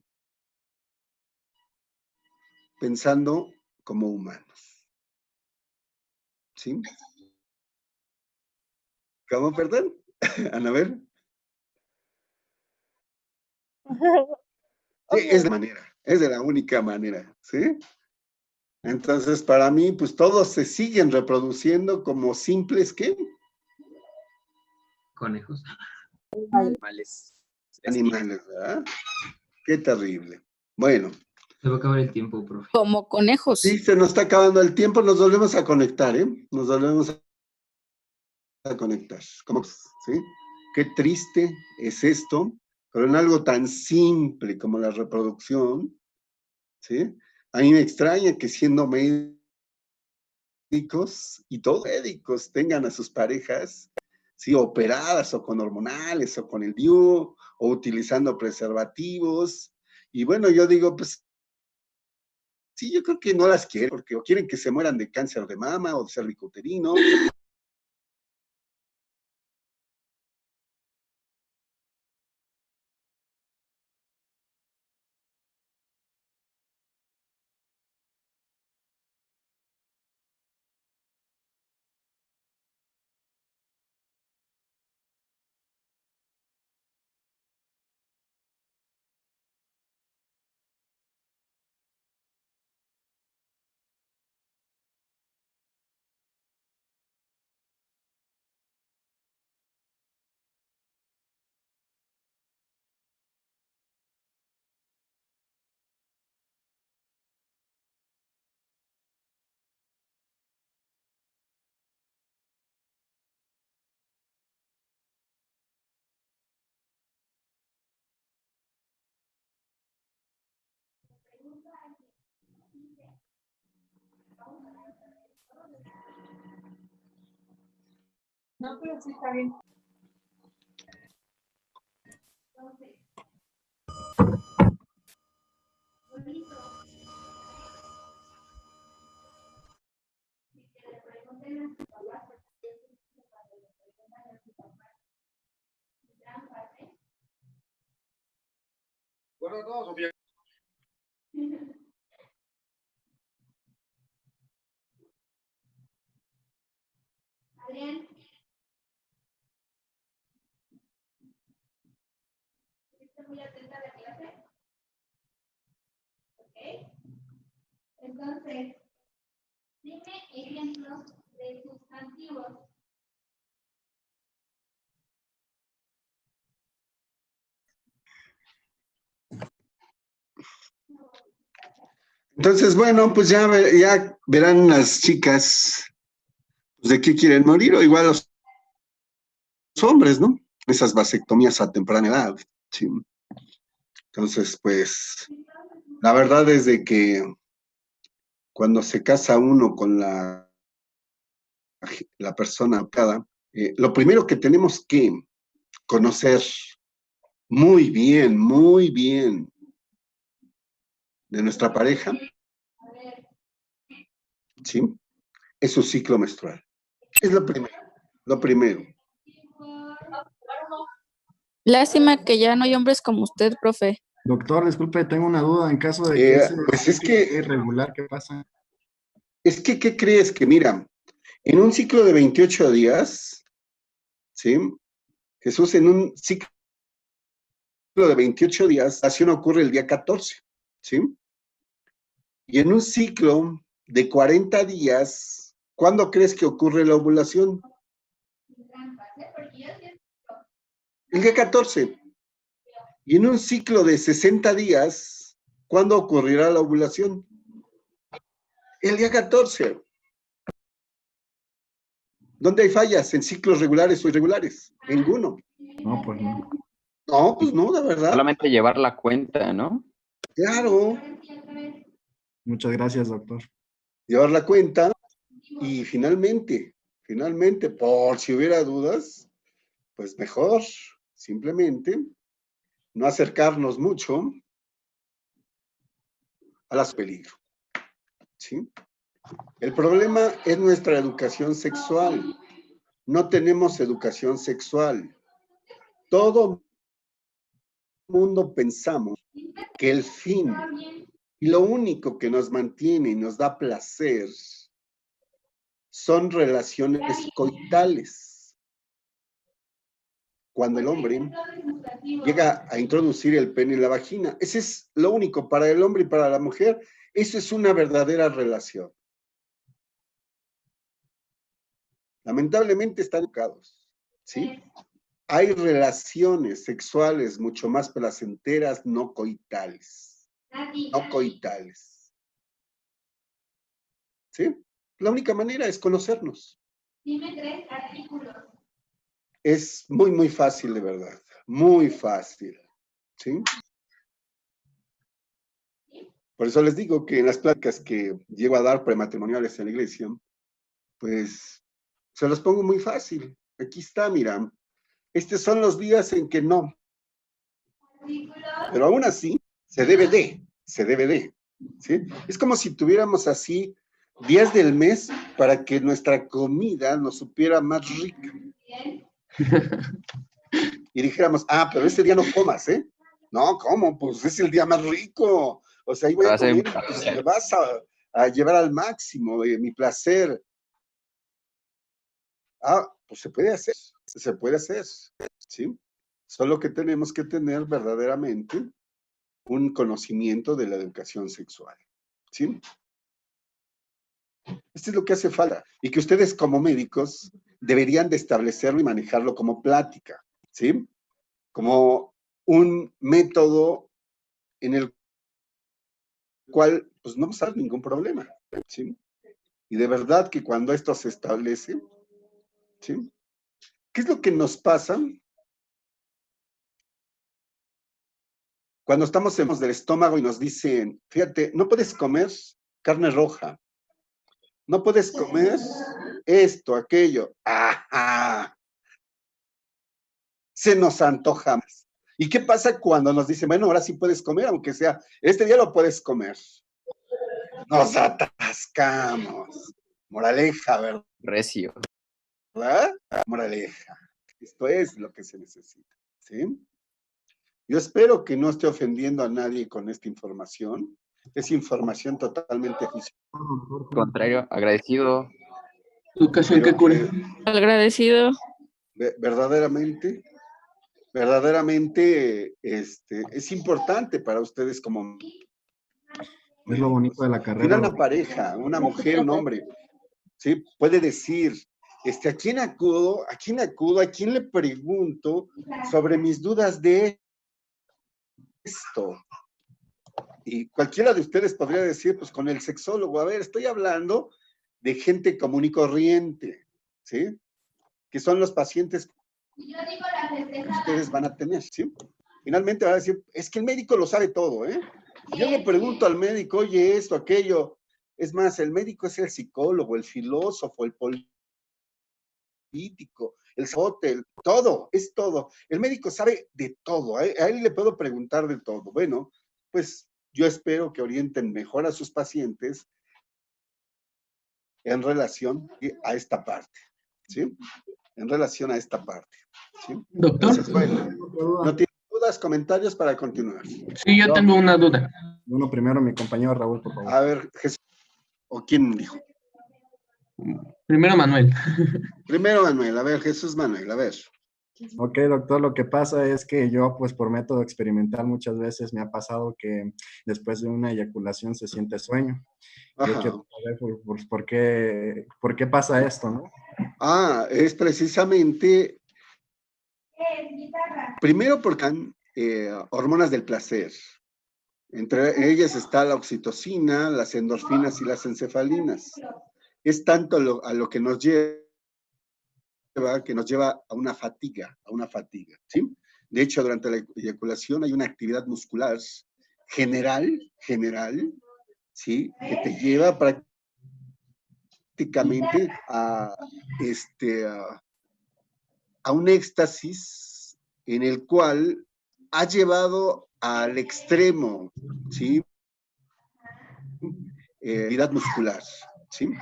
Pensando como humanos. ¿Sí? ¿Cómo, perdón? Ana, ver. Sí, es la manera, es de la única manera, ¿sí? Entonces, para mí, pues todos se siguen reproduciendo como simples, ¿qué? Conejos. Animales. Animales, ¿verdad? Qué terrible. Bueno. Se va a acabar el tiempo, profe. Como conejos. Sí, se nos está acabando el tiempo, nos volvemos a conectar, ¿eh? Nos volvemos a conectar. ¿Cómo? ¿Sí? Qué triste es esto, pero en algo tan simple como la reproducción, ¿sí? A mí me extraña que siendo médicos y todos médicos tengan a sus parejas, ¿sí? Operadas o con hormonales o con el DIU o utilizando preservativos. Y bueno, yo digo, pues, sí, yo creo que no las quieren, porque o quieren que se mueran de cáncer de mama o de cervicuterino, No, pero sí está bien. Bueno, no, Sofía. Adrián. ¿Estás muy atenta a la clase? ¿Ok? Entonces, dime ejemplos de sustantivos. Entonces, bueno, pues ya verán las chicas pues, de qué quieren morir, o igual los hombres, ¿no? Esas vasectomías a temprana edad, ¿sí? Entonces, pues, la verdad es de que cuando se casa uno con la persona tocada, lo primero que tenemos que conocer muy bien de nuestra pareja, ¿sí? Es su ciclo menstrual. Es lo primero, lo primero. Lástima que ya no hay hombres como usted, profe. Doctor, disculpe, tengo una duda. En caso de que ese Pues es ciclo sea que, irregular, ¿qué pasa? ¿qué crees? Que mira, en un ciclo de 28 días, ¿sí? Jesús, en un ciclo de 28 días, la ovulación ocurre el día 14, ¿sí? Y en un ciclo de 40 días, ¿cuándo crees que ocurre la ovulación? El día 14. Y en un ciclo de 60 días, ¿cuándo ocurrirá la ovulación? El día 14. ¿Dónde hay fallas? ¿En ciclos regulares o irregulares? Ninguno. No, pues no. No, pues no, la verdad. Solamente llevar la cuenta, ¿no? Claro. Muchas gracias, doctor. Llevar la cuenta y finalmente, por si hubiera dudas, pues mejor, simplemente, no acercarnos mucho a las peligros, ¿sí? El problema es nuestra educación sexual. No tenemos educación sexual. Todo mundo pensamos que el fin y lo único que nos mantiene y nos da placer son relaciones coitales. Cuando el hombre llega a introducir el pene en la vagina, ese es lo único para el hombre y para la mujer. Eso es una verdadera relación. Lamentablemente están educados, ¿sí? Hay relaciones sexuales mucho más placenteras, no coitales. No coitales. ¿Sí? La única manera es conocernos. Dime 3 artículos. Es muy fácil, de verdad. Muy fácil. ¿Sí? Por eso les digo que en las pláticas que llego a dar prematrimoniales en la iglesia, pues se los pongo muy fácil. Aquí está, mira. Estos son los días en que no. Pero aún así, se debe de. ¿Sí? Es como si tuviéramos así días del mes para que nuestra comida nos supiera más rica. Y dijéramos, pero ese día no comas, ¿eh? No, ¿cómo? Pues es el día más rico. O sea, ahí voy a comer, pues me vas a llevar al máximo mi placer. Pues se puede hacer, ¿sí? Solo que tenemos que tener verdaderamente un conocimiento de la educación sexual, ¿sí? Esto es lo que hace falta, y que ustedes como médicos deberían de establecerlo y manejarlo como plática, ¿sí? Como un método en el cual pues no vamos a dar ningún problema, ¿sí? Y de verdad que cuando esto se establece, ¿sí? ¿Qué es lo que nos pasa cuando estamos enfermos del estómago y nos dicen, fíjate, no puedes comer carne roja, no puedes comer esto, aquello. Ajá. Se nos antoja más. ¿Y qué pasa cuando nos dicen, bueno, ahora sí puedes comer, aunque sea, este día lo puedes comer? Nos atascamos. Moraleja, ¿verdad? Recio. Moraleja. Esto es lo que se necesita, ¿sí? Yo espero que no esté ofendiendo a nadie con esta información. Es información totalmente juiciosa. Contrario, agradecido. Educación que cura. Agradecido. Verdaderamente, es importante para ustedes como... Es lo bonito de la Tiene carrera. una pareja, una mujer, un hombre, ¿sí? Puede decir, ¿a quién acudo? ¿A quién acudo? ¿A quién le pregunto sobre mis dudas de esto? Y cualquiera de ustedes podría decir, pues con el sexólogo, a ver, estoy hablando de gente común y corriente, ¿sí? Que son los pacientes que ustedes van a tener, ¿sí? Finalmente va a decir, es que el médico lo sabe todo, ¿eh? Yo le pregunto al médico, oye, esto, aquello. Es más, el médico es el psicólogo, el filósofo, el político, el sacerdote, todo, es todo. El médico sabe de todo, a él le puedo preguntar de todo. Bueno, pues yo espero que orienten mejor a sus pacientes en relación a esta parte, ¿sí? En relación a esta parte, ¿sí? Doctor. Entonces, bueno, ¿no tiene dudas, comentarios para continuar? Sí, yo tengo una duda. Uno primero, mi compañero Raúl, por favor. A ver, Jesús, ¿o quién dijo? Primero Manuel. Primero Manuel, a ver, Jesús Manuel, a ver. Ok, doctor, lo que pasa es que yo, pues por método experimental, muchas veces me ha pasado que después de una eyaculación se siente sueño. Yo quiero saber por qué pasa esto, ¿no? Es precisamente, primero porque han hormonas del placer. Entre ellas está la oxitocina, las endorfinas y las encefalinas. Es tanto a lo que nos lleva a una fatiga, ¿sí? De hecho, durante la eyaculación hay una actividad muscular general, ¿sí? Que te lleva prácticamente a un éxtasis en el cual ha llevado al extremo, ¿sí? Actividad muscular, ¿sí?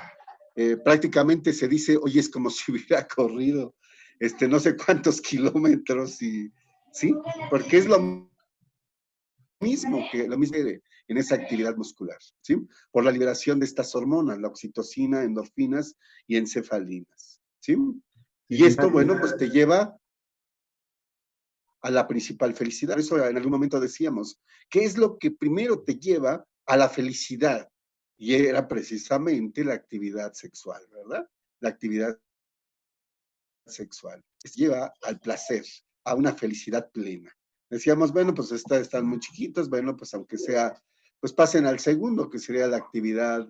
Prácticamente se dice, oye, es como si hubiera corrido no sé cuántos kilómetros, ¿sí? Porque es lo mismo en esa actividad muscular, ¿sí? Por la liberación de estas hormonas, la oxitocina, endorfinas y encefalinas, ¿sí? Y esto, bueno, pues te lleva a la principal felicidad. Por eso en algún momento decíamos, ¿qué es lo que primero te lleva a la felicidad? Y era precisamente la actividad sexual, ¿verdad? La actividad sexual. Lleva al placer, a una felicidad plena. Decíamos, bueno, pues están muy chiquitos, bueno, pues aunque sea, pues pasen al segundo, que sería la actividad,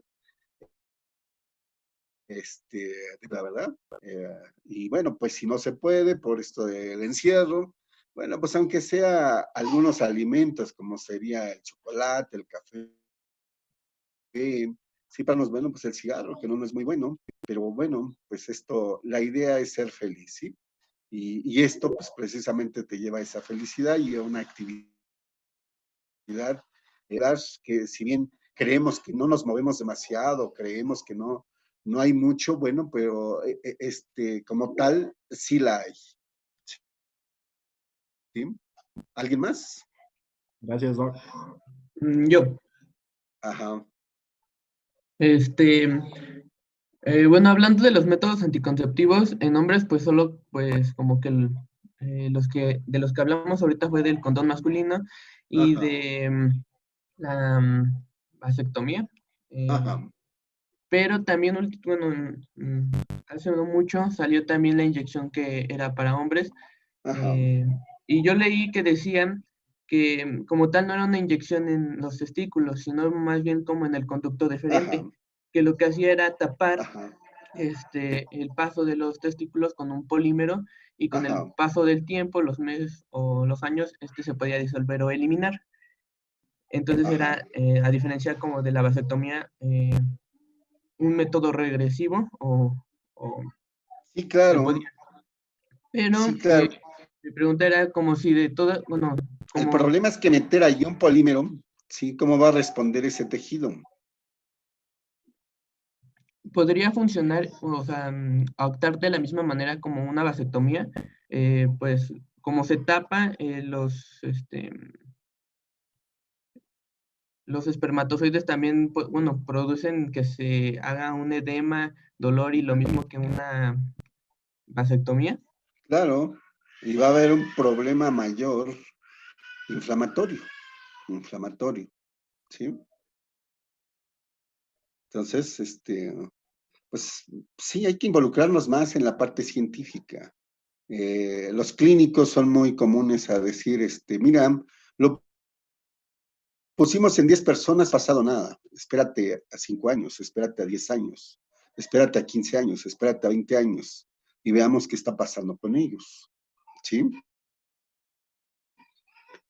la verdad. Y bueno, pues si no se puede por esto del encierro, bueno, pues aunque sea algunos alimentos, como sería el chocolate, el café, sí, para nos, bueno, pues el cigarro, que no es muy bueno, pero bueno, pues la idea es ser feliz, ¿sí? Y esto, pues precisamente te lleva a esa felicidad y a una actividad que si bien creemos que no nos movemos demasiado, creemos que no hay mucho, bueno, pero como tal, sí la hay. ¿Sí? ¿Alguien más? Gracias, Doc. Yo. Ajá. Bueno, hablando de los métodos anticonceptivos, en hombres, pues solo, pues como que de los que hablamos ahorita fue del condón masculino y de la vasectomía. Pero también, bueno, hace no mucho salió también la inyección que era para hombres. Y yo leí que decían que como tal no era una inyección en los testículos, sino más bien como en el conducto deferente, que lo que hacía era tapar el paso de los testículos con un polímero y con el paso del tiempo, los meses o los años, se podía disolver o eliminar. Entonces era, a diferencia como de la vasectomía, un método regresivo sí, claro. Pero Sí, claro. mi pregunta era como si de toda, bueno, El problema es que meter ahí un polímero, ¿sí? ¿Cómo va a responder ese tejido? podría funcionar, o sea, actuar de la misma manera como una vasectomía, pues como se tapa los espermatozoides también, bueno, producen que se haga un edema, dolor y lo mismo que una vasectomía. Claro, y va a haber un problema mayor inflamatorio, ¿sí? Entonces, pues sí, hay que involucrarnos más en la parte científica. Los clínicos son muy comunes a decir, mira, lo pusimos en 10 personas, pasado nada. Espérate a 5 años, espérate a 10 años, espérate a 15 años, espérate a 20 años y veamos qué está pasando con ellos, ¿sí?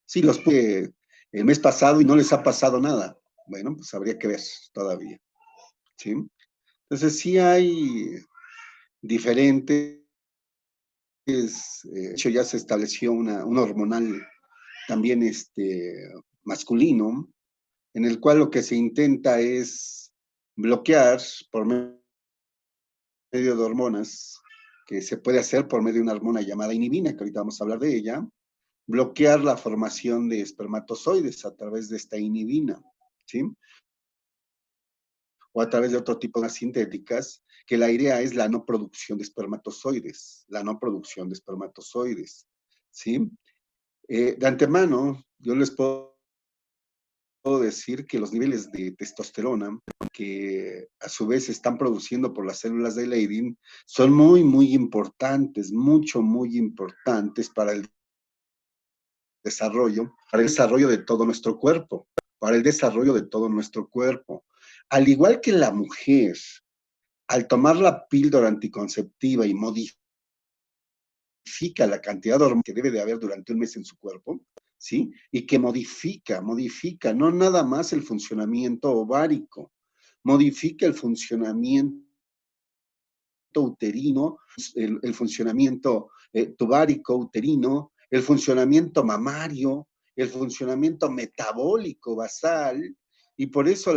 Sí, los puse el mes pasado y no les ha pasado nada. Bueno, pues habría que ver todavía, ¿sí? Entonces sí hay diferentes, de hecho ya se estableció un hormonal también masculino, en el cual lo que se intenta es bloquear por medio de hormonas, que se puede hacer por medio de una hormona llamada inhibina, que ahorita vamos a hablar de ella, bloquear la formación de espermatozoides a través de esta inhibina, ¿sí? O a través de otro tipo de sintéticas, que la idea es la no producción de espermatozoides, ¿sí? De antemano, yo les puedo decir que los niveles de testosterona, que a su vez están produciendo por las células de Leydig, son muy, muy importantes, muy importantes para el desarrollo de todo nuestro cuerpo, Al igual que la mujer, al tomar la píldora anticonceptiva y modifica la cantidad de hormonas que debe de haber durante un mes en su cuerpo, ¿sí? Y que modifica, no nada más el funcionamiento ovárico, modifica el funcionamiento uterino, el funcionamiento tubárico uterino, el funcionamiento mamario, el funcionamiento metabólico basal, y por eso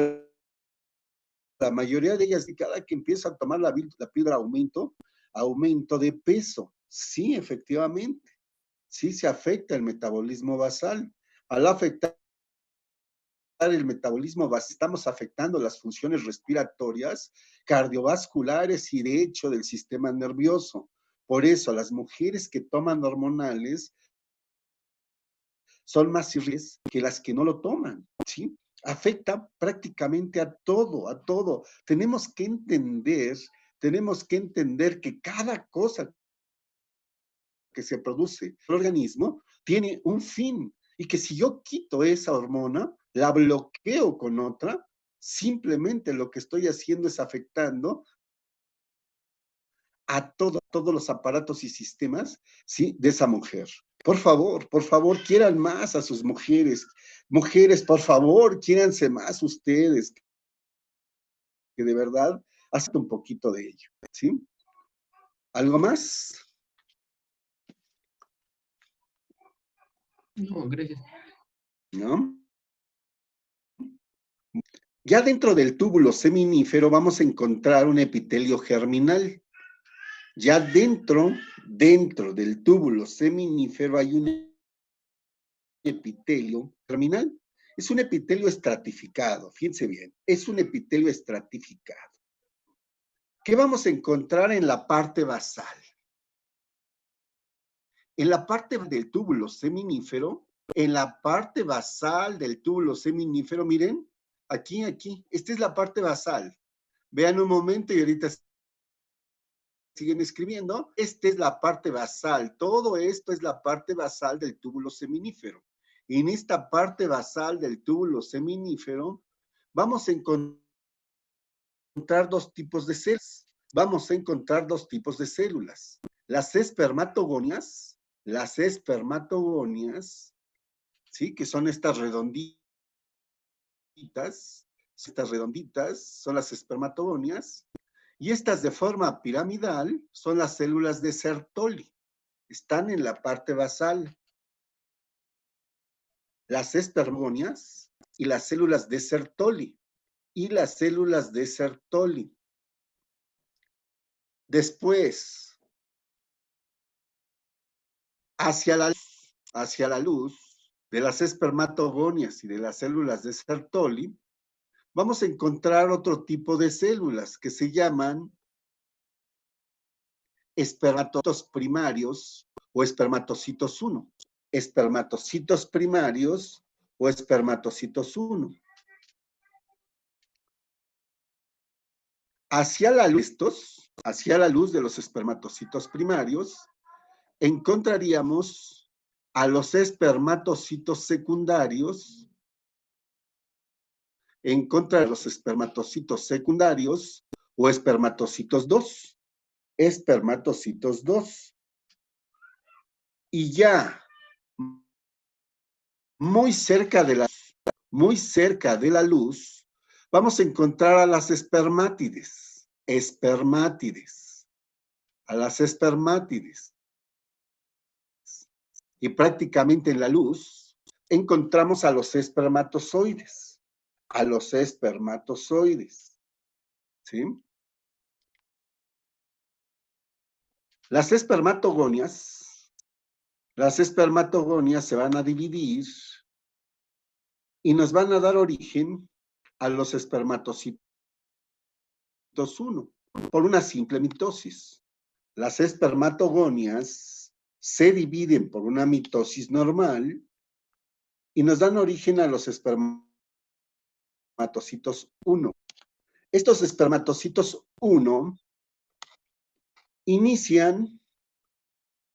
la mayoría de ellas, cada que empieza a tomar la píldora, aumento de peso. Sí, efectivamente, sí se afecta el metabolismo basal. Al afectar el metabolismo basal, estamos afectando las funciones respiratorias, cardiovasculares y de hecho del sistema nervioso. Por eso las mujeres que toman hormonales son más irritantes que las que no lo toman, ¿sí? Afecta prácticamente a todo. Tenemos que entender que cada cosa que se produce en el organismo tiene un fin y que si yo quito esa hormona, la bloqueo con otra, simplemente lo que estoy haciendo es afectando a todos los aparatos y sistemas, ¿sí? De esa mujer. Por favor, quieran más a sus mujeres. Mujeres, por favor, quiéranse más ustedes, que de verdad hacen un poquito de ello, ¿sí? ¿Algo más? No, gracias. ¿No? Ya dentro del túbulo seminífero vamos a encontrar un epitelio germinal. Ya dentro del túbulo seminífero hay un epitelio germinal. Es un epitelio estratificado, fíjense bien, es un epitelio estratificado. ¿Qué vamos a encontrar en la parte basal? En la parte del túbulo seminífero, miren, aquí, esta es la parte basal. Vean un momento y ahorita siguen escribiendo. Esta es la parte basal. Todo esto es la parte basal del túbulo seminífero. En esta parte basal del túbulo seminífero vamos a encontrar dos tipos de células. Las espermatogonias, ¿sí? Que son estas redonditas, estas redonditas son las espermatogonias, y estas de forma piramidal son las células de Sertoli. Están en la parte basal. Las espermatogonias y las células de Sertoli. Y las células de Sertoli. Después, hacia la luz de las espermatogonias y de las células de Sertoli, vamos a encontrar otro tipo de células que se llaman espermatocitos primarios o espermatocitos 1. Espermatocitos primarios o espermatocitos 1. Hacia la luz de los espermatocitos primarios, encontraríamos a los espermatocitos secundarios, en contra de los espermatocitos secundarios o espermatocitos 2. Espermatocitos 2. Y ya muy cerca de la luz, vamos a encontrar a las espermátides. A las espermátides. Y prácticamente en la luz encontramos a los espermatozoides. ¿Sí? Las espermatogonias se van a dividir y nos van a dar origen a los espermatocitos 1 por una simple mitosis. Las espermatogonias se dividen por una mitosis normal y nos dan origen a los espermatocitos 1. Estos espermatocitos 1 inician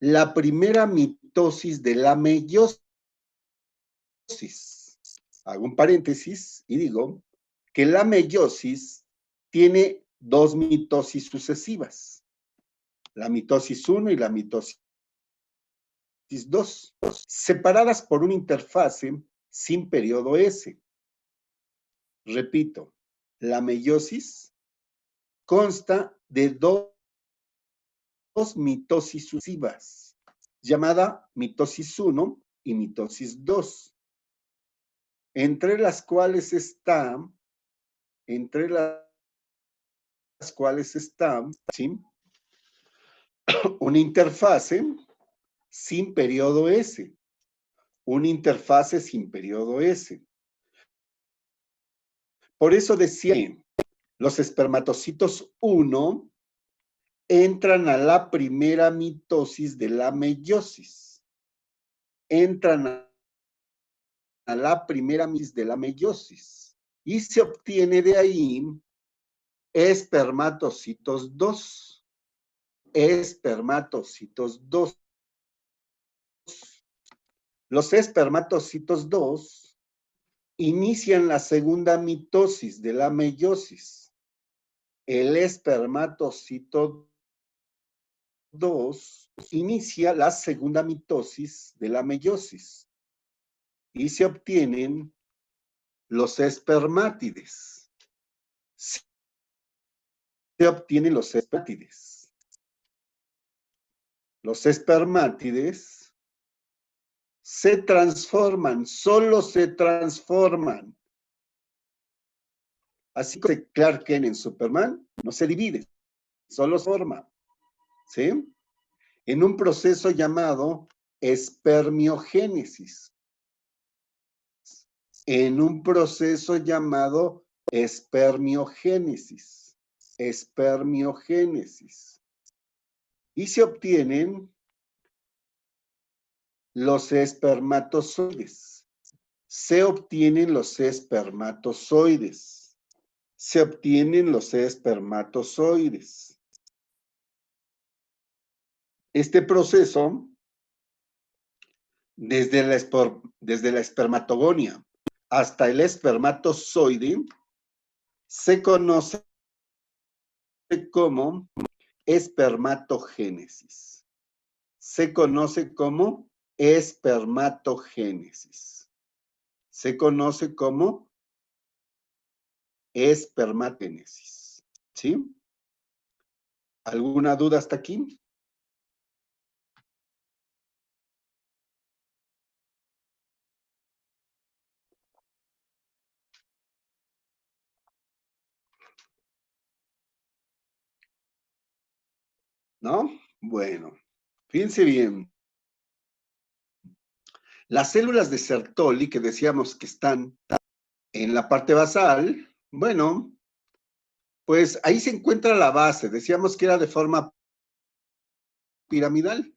la primera mitosis de la meiosis. Hago un paréntesis y digo que la meiosis tiene 2 mitosis sucesivas. La mitosis 1 y la mitosis 2, separadas por una interfase sin periodo S. Repito, la meiosis consta de 2 mitosis sucesivas, llamada mitosis 1 y mitosis 2, entre las cuales está, ¿sí?, una interfase sin periodo S. Por eso decía, los espermatocitos 1 entran a la primera mitosis de la meiosis. Y se obtiene de ahí espermatocitos 2. Los espermatocitos 2 inician la segunda mitosis de la meiosis. El espermatocito 2 inicia la segunda mitosis de la meiosis y se obtienen los espermátides. Los espermátides se transforman, solo se transforman. Así que Clark Kent en Superman no se divide, solo se forma, ¿sí?, en un proceso llamado espermiogénesis. Y se obtienen los espermatozoides. Este proceso, desde la espermatogonia hasta el espermatozoide, se conoce como espermatogénesis. espermatogénesis. ¿Sí? ¿Alguna duda hasta aquí? ¿No? Bueno, fíjense bien. Las células de Sertoli, que decíamos que están en la parte basal, bueno, pues ahí se encuentra la base. Decíamos que era de forma piramidal,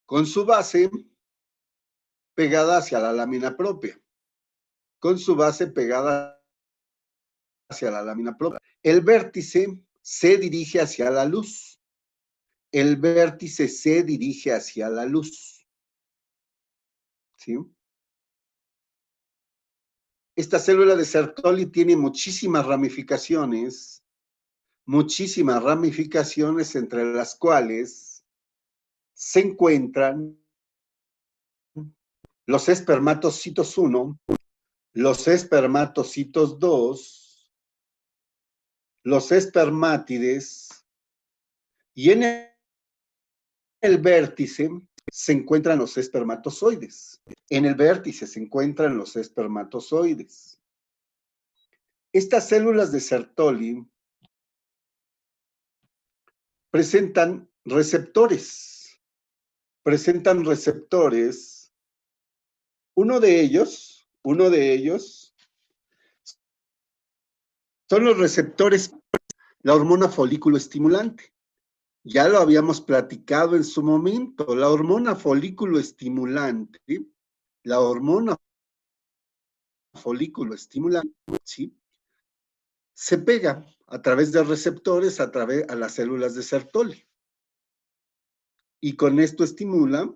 con su base pegada hacia la lámina propia, El vértice se dirige hacia la luz. ¿Sí? Esta célula de Sertoli tiene muchísimas ramificaciones, entre las cuales se encuentran los espermatocitos 1, los espermatocitos 2, los espermátides, y en el vértice se encuentran los espermatozoides. Estas células de Sertoli presentan receptores. Uno de ellos son los receptores, la hormona folículo estimulante. Ya lo habíamos platicado en su momento. La hormona folículo estimulante, ¿sí? Se pega a través de receptores a las células de Sertoli. Y con esto estimula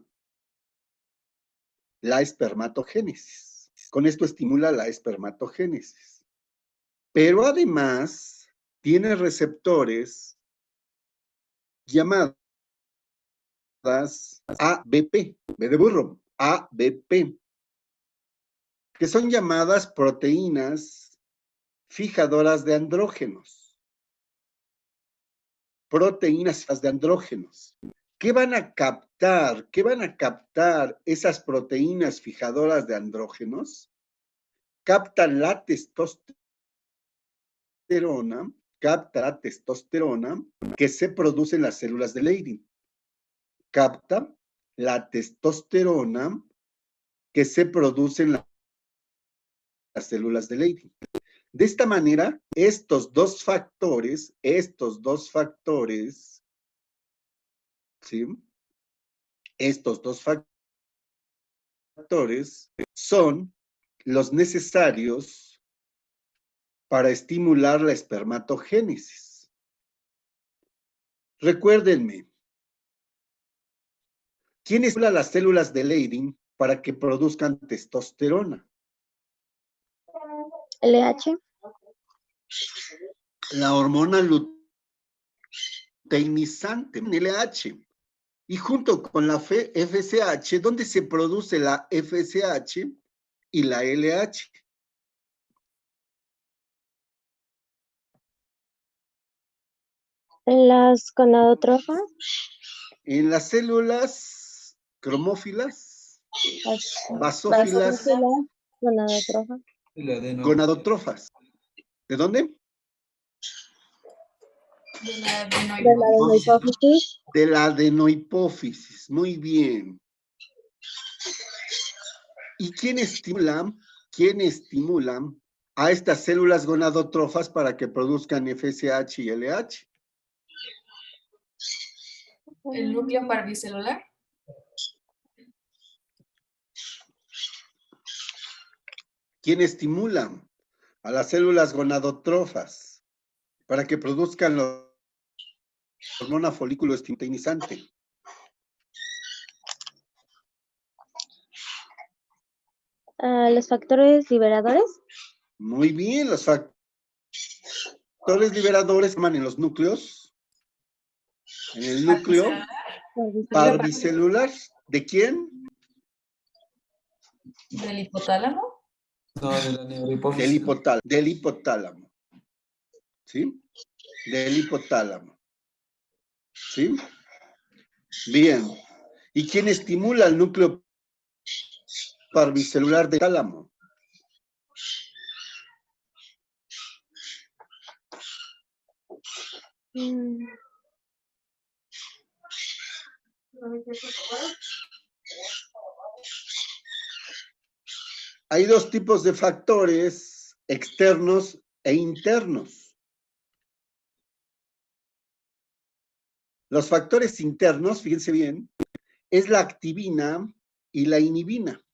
la espermatogénesis. Pero además tiene receptores llamadas ABP, B de burro, ABP, que son llamadas proteínas fijadoras de andrógenos. ¿Qué van a captar esas proteínas fijadoras de andrógenos? Captan la testosterona que se produce en las células de Leydig. Capta la testosterona que se produce en las células de Leydig. De esta manera, estos dos factores, ¿sí? Son los necesarios para estimular la espermatogénesis. Recuérdenme, ¿quién estimula las células de Leydig para que produzcan testosterona? LH. La hormona luteinizante, LH. Y junto con la FSH, ¿dónde se produce la FSH y la LH? En las gonadotrofas. En las células cromófilas, basófilas, gonadotrofas. ¿De dónde? De la adenohipófisis. Muy bien. ¿Y quién estimula a estas células gonadotrofas para que produzcan FSH y LH? El núcleo parvicelular. ¿Quién estimula a las células gonadotrofas para que produzcan la hormona folículo estimulante? Los factores liberadores. Muy bien, los factores liberadores llaman en los núcleos. En el núcleo parvicelular. ¿De quién? Del hipotálamo. No, de la neurohipófisis. Del hipotálamo. ¿Sí? Del hipotálamo. ¿Sí? Bien. ¿Y quién estimula el núcleo parvicelular del tálamo? Hay dos tipos de factores externos e internos. Los factores internos, fíjense bien, es la activina y la inhibina.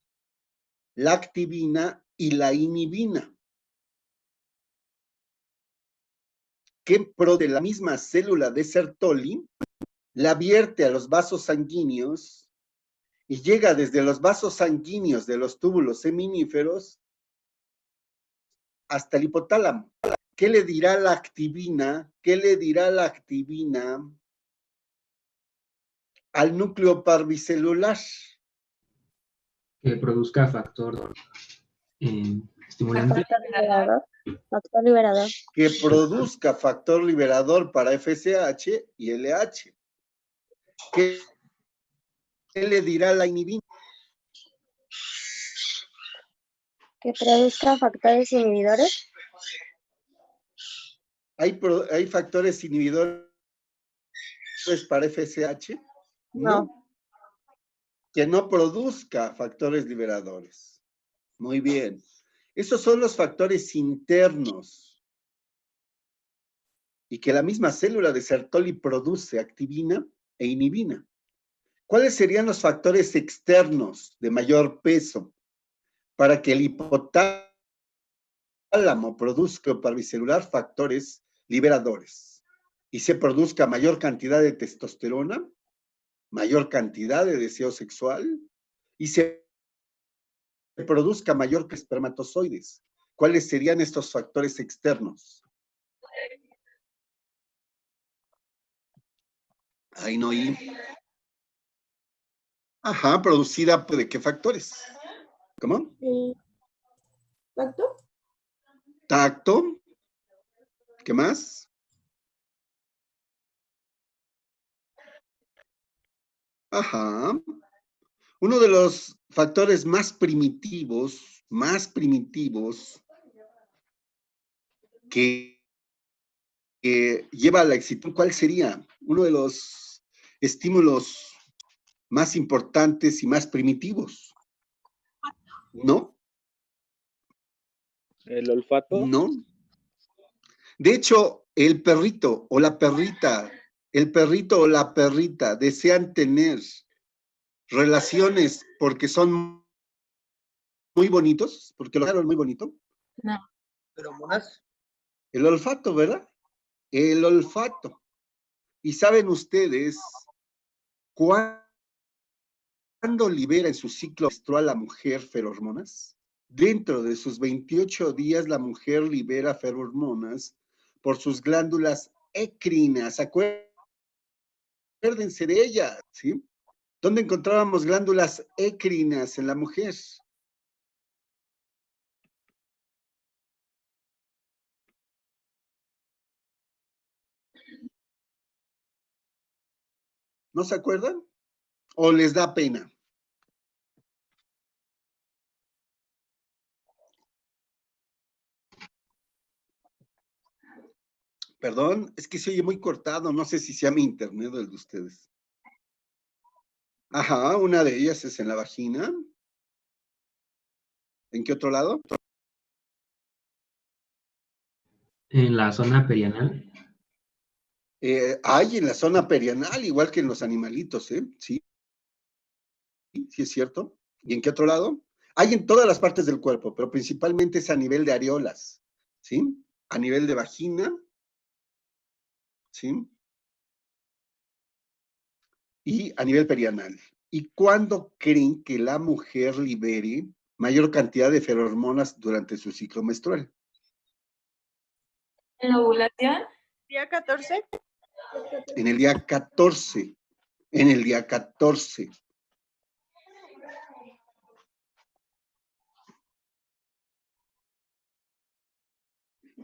La activina y la inhibina. Que de la misma célula de Sertoli la vierte a los vasos sanguíneos y llega desde los vasos sanguíneos de los túbulos seminíferos hasta el hipotálamo. ¿Qué le dirá la activina? ¿Qué le dirá la activina al núcleo parvicelular? Que produzca factor estimulante. Factor liberador. Que produzca factor liberador para FSH y LH. ¿Qué le dirá la inhibina? Que produzca factores inhibidores. ¿Hay factores inhibidores para FSH? No. Que no produzca factores liberadores. Muy bien. Esos son los factores internos. Y que la misma célula de Sertoli produce activina e inhibina. ¿Cuáles serían los factores externos de mayor peso para que el hipotálamo produzca parvicelular factores liberadores y se produzca mayor cantidad de testosterona, mayor cantidad de deseo sexual y se produzca mayor que espermatozoides? ¿Cuáles serían estos factores externos? Ahí no hay. Ajá, producida ¿de qué factores? ¿Cómo? ¿Tacto? Tacto. ¿Qué más? Ajá. Uno de los factores más primitivos que lleva a la excitación, ¿cuál sería? Uno de los estímulos más importantes y más primitivos. ¿No? ¿El olfato? No. De hecho, el perrito o la perrita desean tener relaciones porque son muy bonitos, porque lo dejaron muy bonito. No. Pero más. El olfato, ¿verdad? El olfato. ¿Y saben ustedes cuándo libera en su ciclo menstrual la mujer feromonas? Dentro de sus 28 días la mujer libera feromonas por sus glándulas écrinas. Acuérdense de ellas, ¿sí? ¿Dónde encontrábamos glándulas écrinas en la mujer? ¿No se acuerdan? ¿O les da pena? Perdón, es que se oye muy cortado, no sé si sea mi internet o el de ustedes. Ajá, una de ellas es en la vagina. ¿En qué otro lado? En la zona perianal. Hay en la zona perianal, igual que en los animalitos, ¿eh? Sí, sí es cierto. ¿Y en qué otro lado? Hay en todas las partes del cuerpo, pero principalmente es a nivel de areolas, ¿sí? A nivel de vagina, ¿sí? Y a nivel perianal. ¿Y cuándo creen que la mujer libere mayor cantidad de feromonas durante su ciclo menstrual? ¿En la ovulación? ¿Día 14? En el día 14. En el día 14.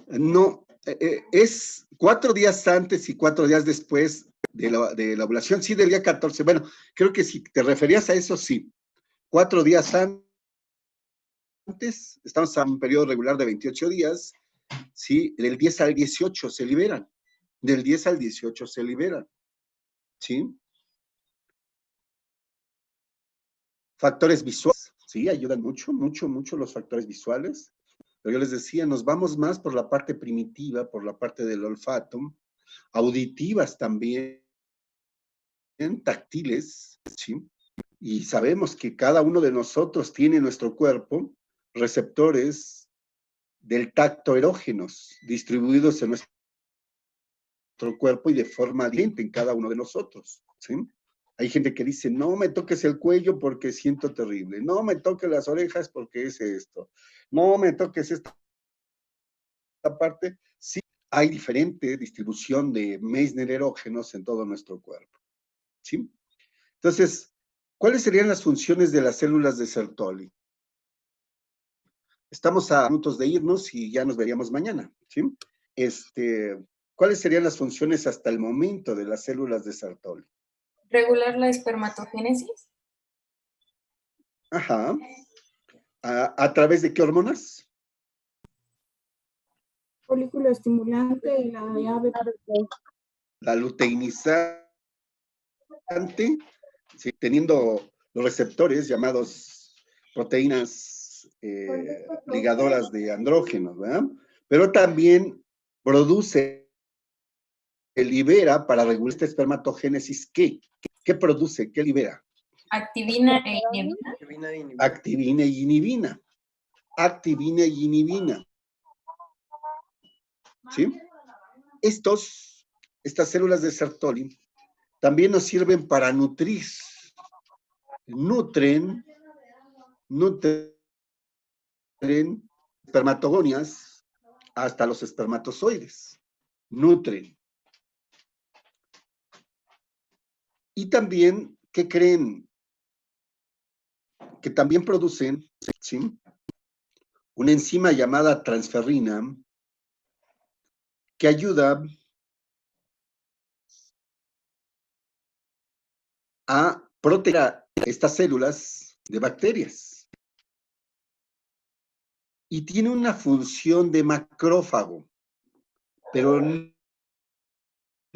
No, es 4 días antes y 4 días después de la ovulación, sí, del día 14. Bueno, creo que si te referías a eso, sí. 4 días antes, estamos en un periodo regular de 28 días, sí, del 10 al 18 se liberan. Del 10 al 18 se liberan, ¿sí? Factores visuales, sí, ayudan mucho, mucho, mucho los factores visuales. Pero yo les decía, nos vamos más por la parte primitiva, por la parte del olfato, auditivas también, táctiles, ¿sí? Y sabemos que cada uno de nosotros tiene en nuestro cuerpo receptores del tacto erógenos distribuidos en nuestro cuerpo y de forma diferente en cada uno de nosotros, ¿sí? Hay gente que dice, no me toques el cuello porque siento terrible, no me toques las orejas porque es esto, no me toques esta parte. Sí, hay diferente distribución de Meissner erógenos en todo nuestro cuerpo, ¿sí? Entonces, ¿cuáles serían las funciones de las células de Sertoli? Estamos a minutos de irnos y ya nos veríamos mañana, ¿sí? ¿Cuáles serían las funciones hasta el momento de las células de Sertoli? Regular la espermatogénesis. Ajá. ¿A través de qué hormonas? Folículo estimulante y la ABP. La luteinizante, ¿sí? Teniendo los receptores llamados proteínas ligadoras de andrógenos, ¿verdad? Pero también produce, libera para regular esta espermatogénesis, ¿qué? ¿Qué produce? ¿Qué libera? Activina e inhibina. Activina y inhibina. Activina y inhibina. ¿Sí? Estas células de Sertoli también nos sirven para nutrir. Nutren espermatogonias hasta los espermatozoides. Nutren. Y también, ¿qué creen? Que también producen, ¿sí? Una enzima llamada transferrina que ayuda a proteger a estas células de bacterias. Y tiene una función de macrófago, pero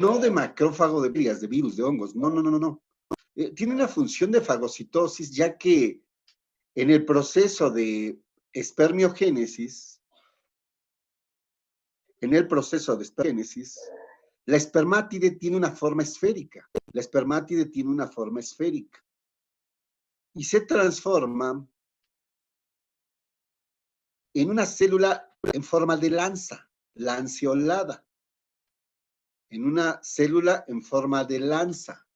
no de macrófago de bacterias, de virus, de hongos, no. Tiene una función de fagocitosis, ya que en el proceso de espermiogénesis, la espermátide tiene una forma esférica. La espermátide tiene una forma esférica. Y se transforma en una célula en forma de lanza, lanceolada. En una célula en forma de lanza,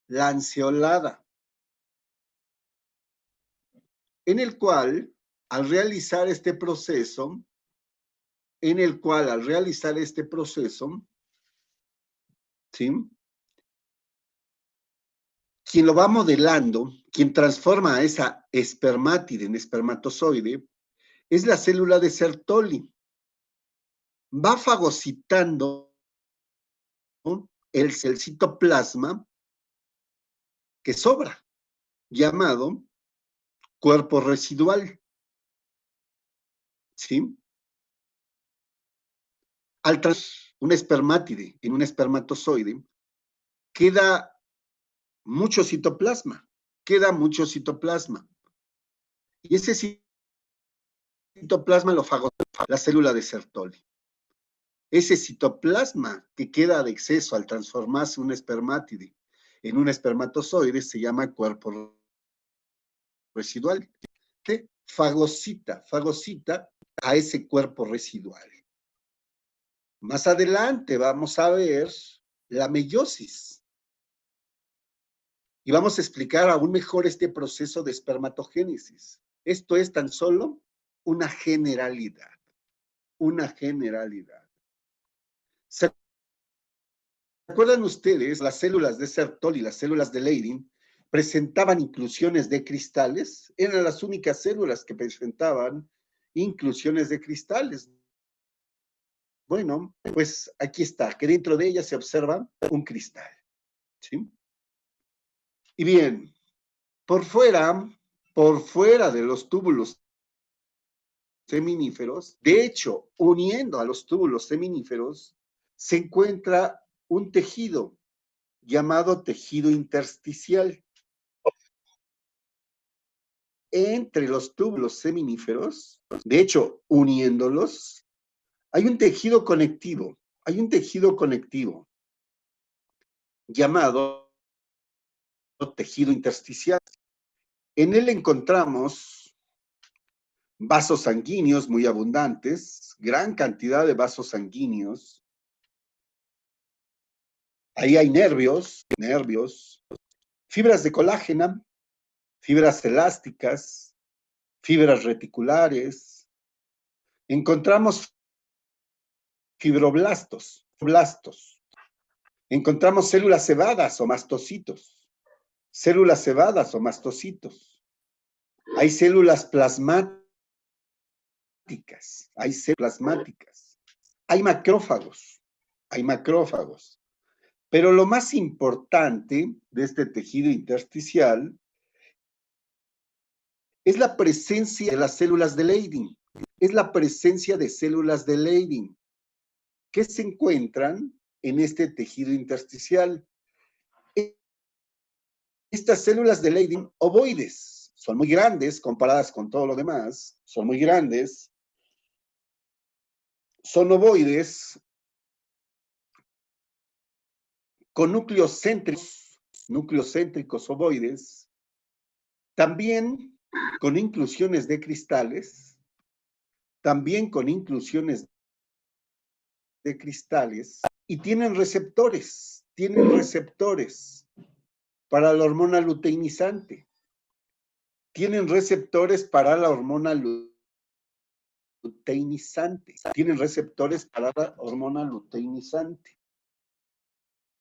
lanceolada. En el cual, al realizar este proceso, ¿sí? Quien lo va modelando, quien transforma a esa espermátide en espermatozoide, es la célula de Sertoli. Va fagocitando el citoplasma que sobra, llamado cuerpo residual. ¿Sí? Al transformar una espermátide en un espermatozoide, queda mucho citoplasma. Y ese citoplasma lo fagocita la célula de Sertoli. Ese citoplasma que queda de exceso al transformarse una espermátide en un espermatozoide se llama cuerpo residual. Que fagocita a ese cuerpo residual. Más adelante vamos a ver la meiosis. Y vamos a explicar aún mejor este proceso de espermatogénesis. Esto es tan solo una generalidad. ¿Se acuerdan ustedes? Las células de Sertoli, las células de Leydig, presentaban inclusiones de cristales. Eran las únicas células que presentaban inclusiones de cristales. Bueno, pues aquí está, que dentro de ella se observa un cristal. ¿Sí? Y bien, por fuera de los túbulos seminíferos, de hecho, uniendo a los túbulos seminíferos, se encuentra un tejido llamado tejido intersticial. Entre los túbulos seminíferos, de hecho, uniéndolos, hay un tejido conectivo llamado tejido intersticial. En él encontramos vasos sanguíneos muy abundantes, gran cantidad de vasos sanguíneos. Ahí hay nervios, fibras de colágeno, fibras elásticas, fibras reticulares. Encontramos fibroblastos, encontramos células cebadas o mastocitos. Hay células plasmáticas, hay macrófagos. Pero lo más importante de este tejido intersticial es la presencia de las células de Leydig. Que se encuentran en este tejido intersticial. Estas células de Leydig ovoides son muy grandes comparadas con todo lo demás, son ovoides con núcleos céntricos ovoides, también con inclusiones de cristales, y tienen receptores para la hormona luteinizante.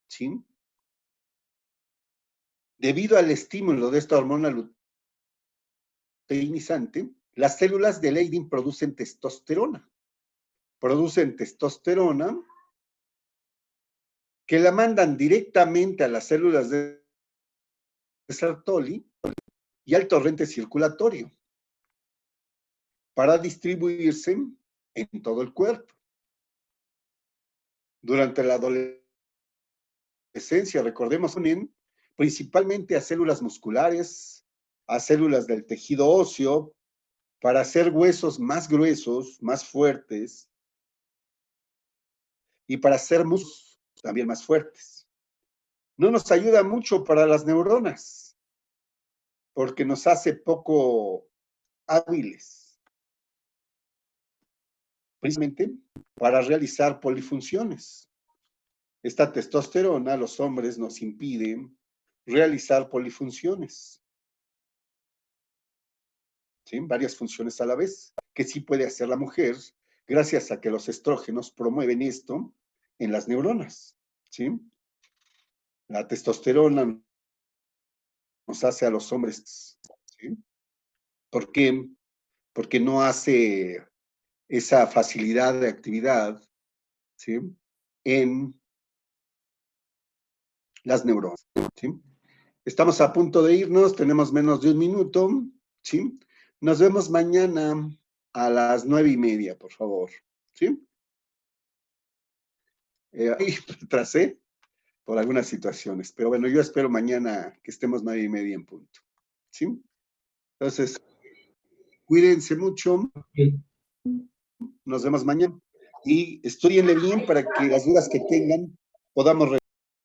¿Sí? Debido al estímulo de esta hormona luteinizante, las células de Leydig producen testosterona. Que la mandan directamente a las células de Sertoli y al torrente circulatorio para distribuirse en todo el cuerpo. Durante la adolescencia, recordemos, unen principalmente a células musculares, a células del tejido óseo, para hacer huesos más gruesos, más fuertes, y para hacer músculos también más fuertes. No nos ayuda mucho para las neuronas, porque nos hace poco hábiles, precisamente para realizar polifunciones. Esta testosterona a los hombres nos impide realizar polifunciones. ¿Sí? Varias funciones a la vez, que sí puede hacer la mujer, gracias a que los estrógenos promueven esto en las neuronas. ¿Sí? La testosterona nos hace a los hombres. ¿Sí? ¿Por qué? Porque no hace esa facilidad de actividad, ¿sí?, en las neuronas. ¿Sí? Estamos a punto de irnos, tenemos menos de un minuto. ¿Sí? Nos vemos mañana a las 9:30, por favor. ¿Sí? Ahí retrasé por algunas situaciones, pero bueno, yo espero mañana que estemos 9:30 en punto. ¿Sí? Entonces, cuídense mucho. Nos vemos mañana. Y estúdienle bien para que las dudas que tengan podamos